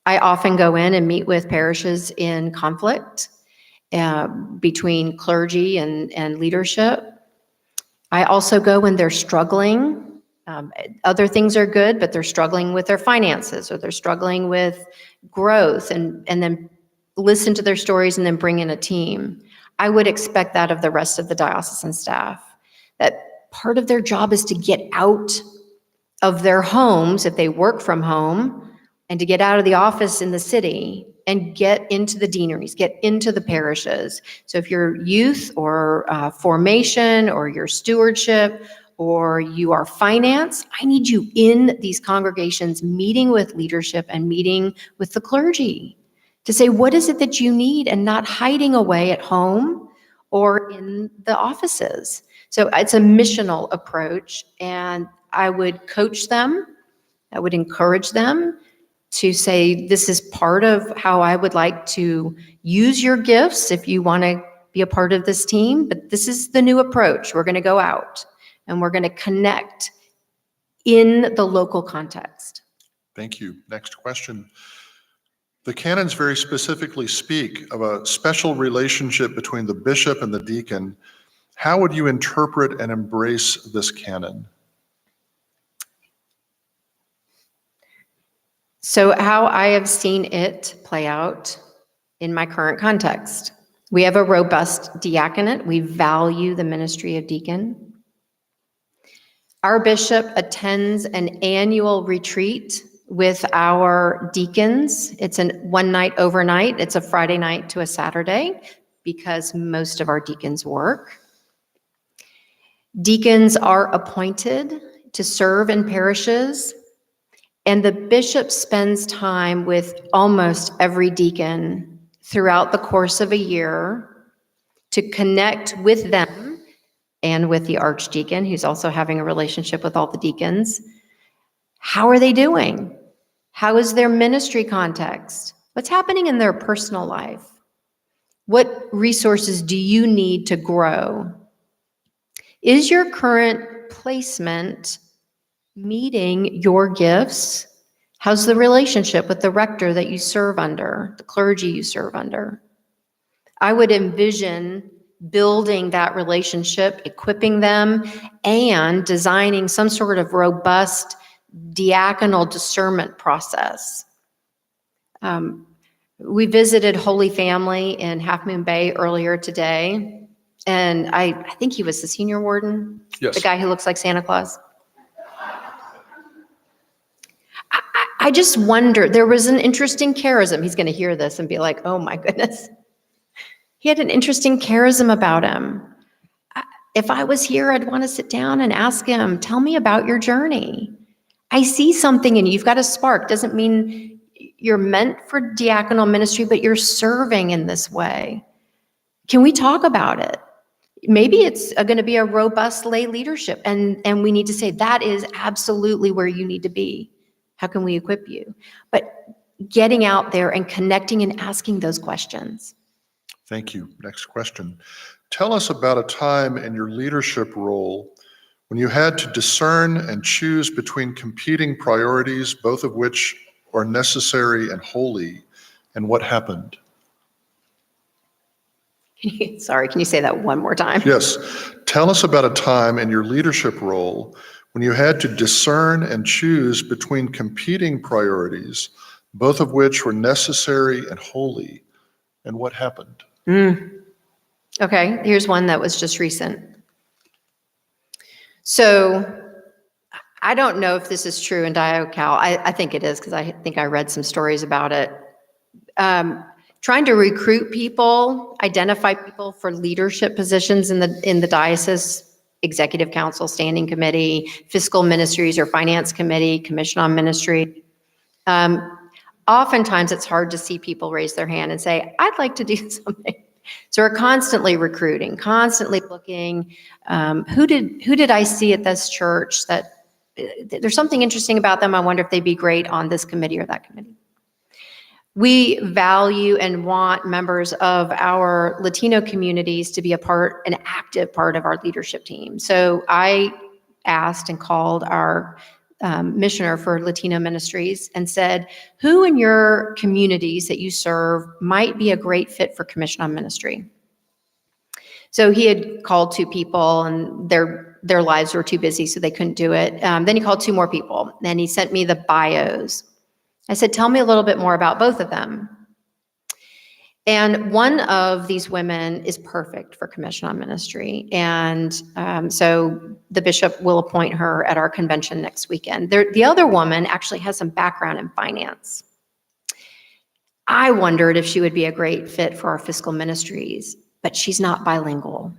I often go in and meet with parishes in conflict between clergy and leadership. I also go when they're struggling. Other things are good, but they're struggling with their finances or they're struggling with growth, and then listen to their stories and then bring in a team. I would expect that of the rest of the diocesan staff, that part of their job is to get out of their homes if they work from home, and to get out of the office in the city and get into the deaneries, get into the parishes. So if you're youth or formation or your stewardship or you are finance, I need you in these congregations meeting with leadership and meeting with the clergy to say, what is it that you need, and not hiding away at home or in the offices. So it's a missional approach, and I would coach them. I would encourage them to say, this is part of how I would like to use your gifts if you want to be a part of this team, but this is the new approach. We're going to go out and we're going to connect in the local context. Thank you. Next question. The canons very specifically speak of a special relationship between the bishop and the deacon. How would you interpret and embrace this canon? So how I have seen it play out in my current context. We have a robust diaconate. We value the ministry of deacon. Our bishop attends an annual retreat with our deacons. It's a one night overnight. It's a Friday night to a Saturday because most of our deacons work. Deacons are appointed to serve in parishes, and the bishop spends time with almost every deacon throughout the course of a year to connect with them and with the archdeacon, who's also having a relationship with all the deacons. How are they doing? How is their ministry context? What's happening in their personal life? What resources do you need to grow? Is your current placement meeting your gifts? How's the relationship with the rector that you serve under, the clergy you serve under? I would envision building that relationship, equipping them, and designing some sort of robust diaconal discernment process. We visited Holy Family in Half Moon Bay earlier today, and I think he was the senior warden, Yes. the guy who looks like Santa Claus. I just wonder, there was an interesting charism. He's going to hear this and be like, oh my goodness. He had an interesting charism about him. If I was here, I'd want to sit down and ask him, tell me about your journey. I see something in you. You've got a spark. Doesn't mean you're meant for diaconal ministry, but you're serving in this way. Can we talk about it? Maybe it's going to be a robust lay leadership, and we need to say that is absolutely where you need to be. How can we equip you? But getting out there and connecting and asking those questions. Thank you. Next question. Tell us about a time in your leadership role when you had to discern and choose between competing priorities, both of which are necessary and holy, and what happened? Sorry, can you say that one more time? Yes. Tell us about a time in your leadership role when you had to discern and choose between competing priorities, both of which were necessary and holy, and what happened? Okay, here's one that was just recent. So I don't know if this is true in DioCal. I think it is because I think I read some stories about it. Trying to recruit people, identify people for leadership positions in the diocese, executive council, standing committee, fiscal ministries or finance committee, commission on ministry. Oftentimes it's hard to see people raise their hand and say, I'd like to do something. So we're constantly recruiting, constantly looking, who did I see at this church that there's something interesting about them. I wonder if they'd be great on this committee or that committee. We value and want members of our Latino communities to be an active part of our leadership team. So I asked and called our missioner for Latino ministries and said, who in your communities that you serve might be a great fit for Commission on Ministry? So he had called 2 people and their lives were too busy, so they couldn't do it. Then he called 2 more people and he sent me the bios. I said, tell me a little bit more about both of them. And one of these women is perfect for Commission on Ministry. And so the bishop will appoint her at our convention next weekend. The other woman actually has some background in finance. I wondered if she would be a great fit for our fiscal ministries, but she's not bilingual.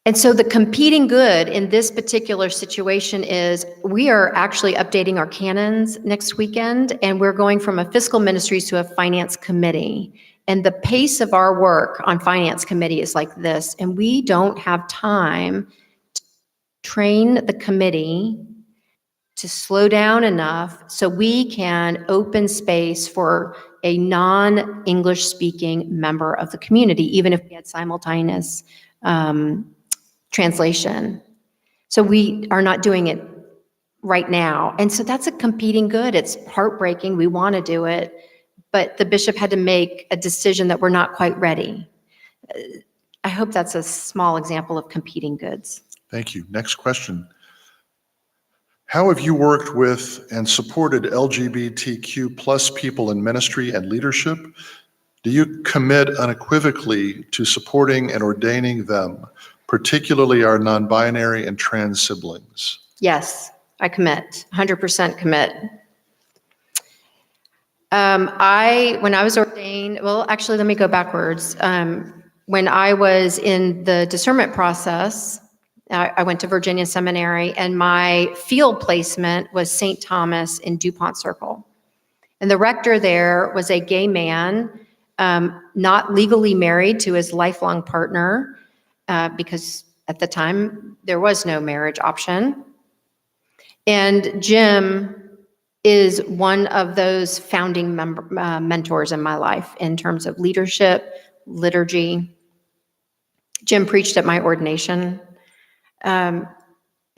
And so the competing good in this particular situation is we are actually updating our canons next weekend, and we're going from a fiscal ministries to a finance committee. And the pace of our work on finance committee is like this, and we don't have time to train the committee to slow down enough so we can open space for a non-English speaking member of the community, even if we had simultaneous translation. So we are not doing it right now. And so that's a competing good. It's heartbreaking. We want to do it, but the bishop had to make a decision that we're not quite ready. I hope that's a small example of competing goods. Thank you. Next question. How have you worked with and supported LGBTQ plus people in ministry and leadership? Do you commit unequivocally to supporting and ordaining them, particularly our non-binary and trans siblings? Yes, I commit, 100% commit. When I was ordained, well, actually, let me go backwards. When I was in the discernment process, I went to Virginia Seminary, and my field placement was St. Thomas in DuPont Circle. And the rector there was a gay man, not legally married to his lifelong partner, because at the time there was no marriage option. And Jim is one of those founding mentors in my life in terms of leadership, liturgy. Jim preached at my ordination.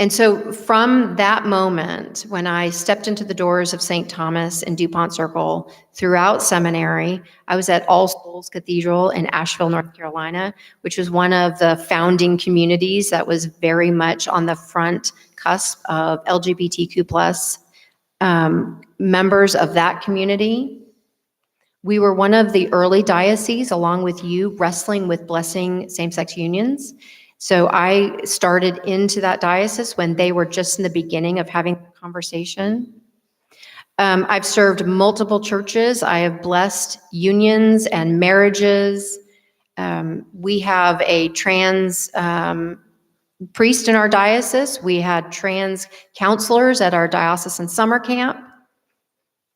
And so from that moment, when I stepped into the doors of St. Thomas and DuPont Circle throughout seminary, I was at All Souls Cathedral in Asheville, North Carolina, which was one of the founding communities that was very much on the front cusp of LGBTQ plus members of that community. We were one of the early dioceses, along with you, wrestling with blessing same-sex unions. So I started into that diocese when they were just in the beginning of having the conversation. I've served multiple churches. I have blessed unions and marriages. We have a trans priest in our diocese. We had trans counselors at our diocesan summer camp.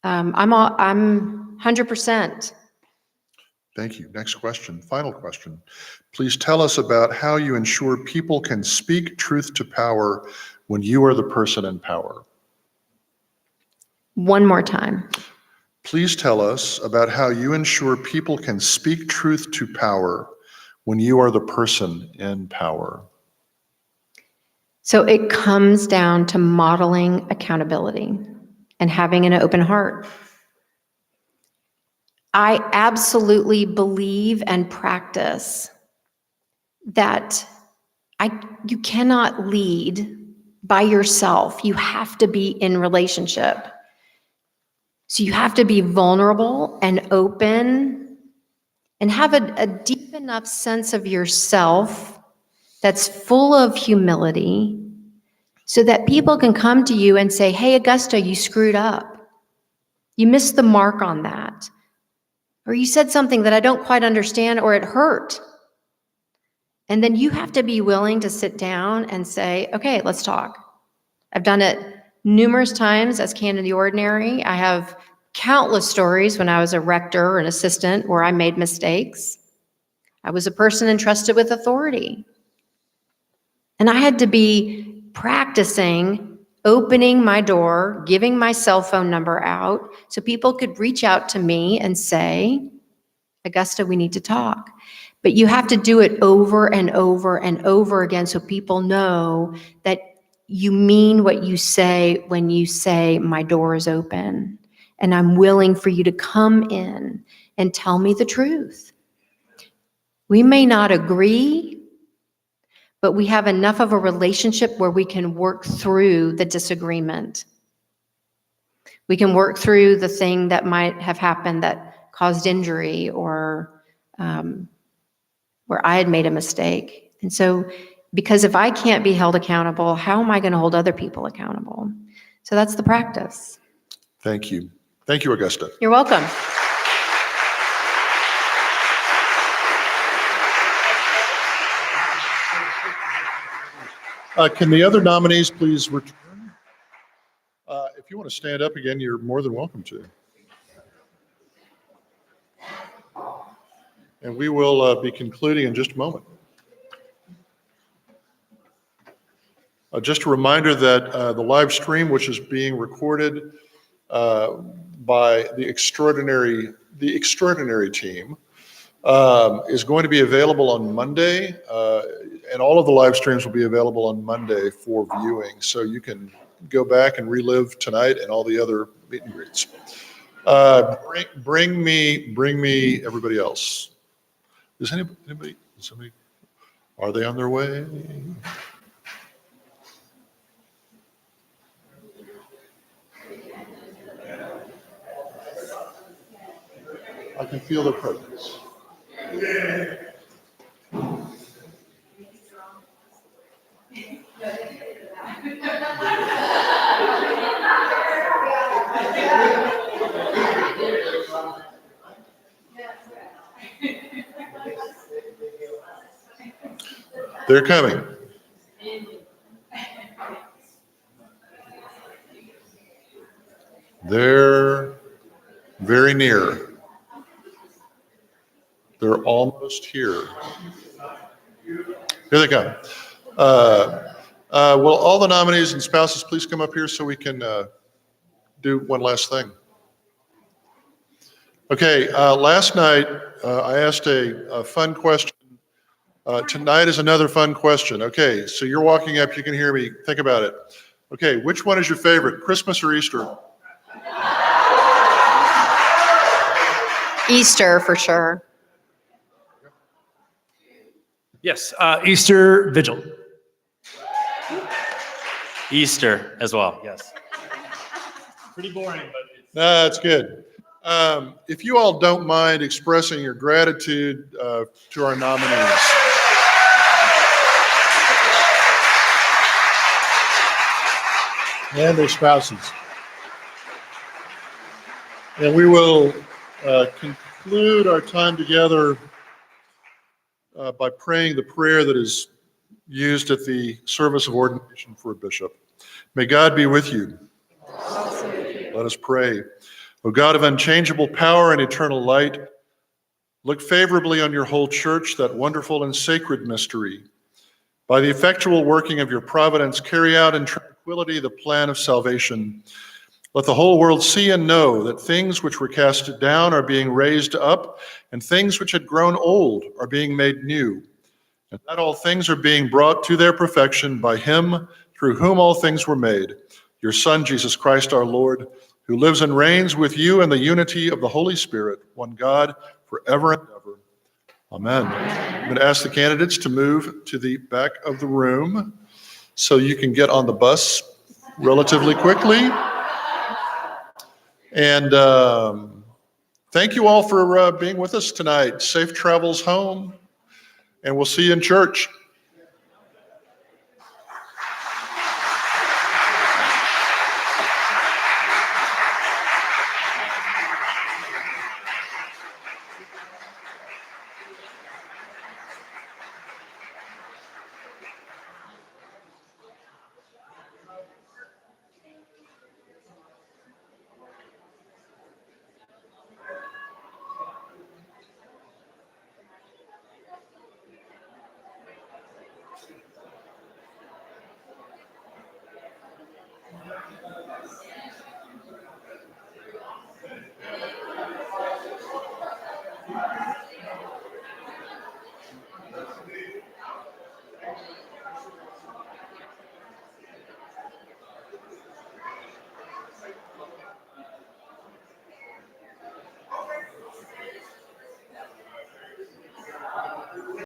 I'm 100%. Thank you. Next question, final question. Please tell us about how you ensure people can speak truth to power when you are the person in power. One more time. Please tell us about how you ensure people can speak truth to power when you are the person in power. So it comes down to modeling accountability and having an open heart. I absolutely believe and practice that you cannot lead by yourself. You have to be in relationship. So you have to be vulnerable and open and have a deep enough sense of yourself that's full of humility so that people can come to you and say, hey, Augusta, you screwed up. You missed the mark on that. Or you said something that I don't quite understand, or it hurt. And then you have to be willing to sit down and say, okay, let's talk. I've done it numerous times as canon of the ordinary. I have countless stories when I was a rector or an assistant where I made mistakes. I was a person entrusted with authority. And I had to be practicing opening my door, giving my cell phone number out so people could reach out to me and say, Augusta, we need to talk. But you have to do it over and over and over again so people know that you mean what you say when you say, my door is open and I'm willing for you to come in and tell me the truth. We may not agree, but we have enough of a relationship where we can work through the disagreement. We can work through the thing that might have happened that caused injury or where I had made a mistake. And so, because if I can't be held accountable, how am I going to hold other people accountable? So that's the practice. Thank you. Thank you, Augusta. You're welcome. Can the other nominees please return? If you want to stand up again, you're more than welcome to. And we will be concluding in just a moment. Just a reminder that the live stream, which is being recorded by the extraordinary team, is going to be available on Monday, and all of the live streams will be available on Monday for viewing. So you can go back and relive tonight and all the other meet and greets. Bring me everybody else. Is somebody, are they on their way? I can feel their presence. They're coming. They're very near. They're almost here. Here they come. Will all the nominees and spouses please come up here so we can do one last thing? Okay, last night I asked a fun question. Tonight is another fun question. Okay, so you're walking up, you can hear me. Think about it. Okay, which one is your favorite, Christmas or Easter? Easter for sure. Yes, Easter Vigil. Easter as well, yes. Pretty boring, but That's good. If you all don't mind expressing your gratitude to our nominees. And their spouses. And we will conclude our time together by praying the prayer that is used at the service of ordination for a bishop. May God be with you. Let us pray. O God of unchangeable power and eternal light, look favorably on your whole church, that wonderful and sacred mystery. By the effectual working of your providence, carry out in tranquility the plan of salvation. Let the whole world see and know that things which were cast down are being raised up, and things which had grown old are being made new, and that all things are being brought to their perfection by him through whom all things were made, your Son, Jesus Christ our Lord, who lives and reigns with you in the unity of the Holy Spirit, one God, forever and ever. Amen. I'm going to ask the candidates to move to the back of the room so you can get on the bus relatively quickly. And thank you all for being with us tonight. Safe travels home, and we'll see you in church.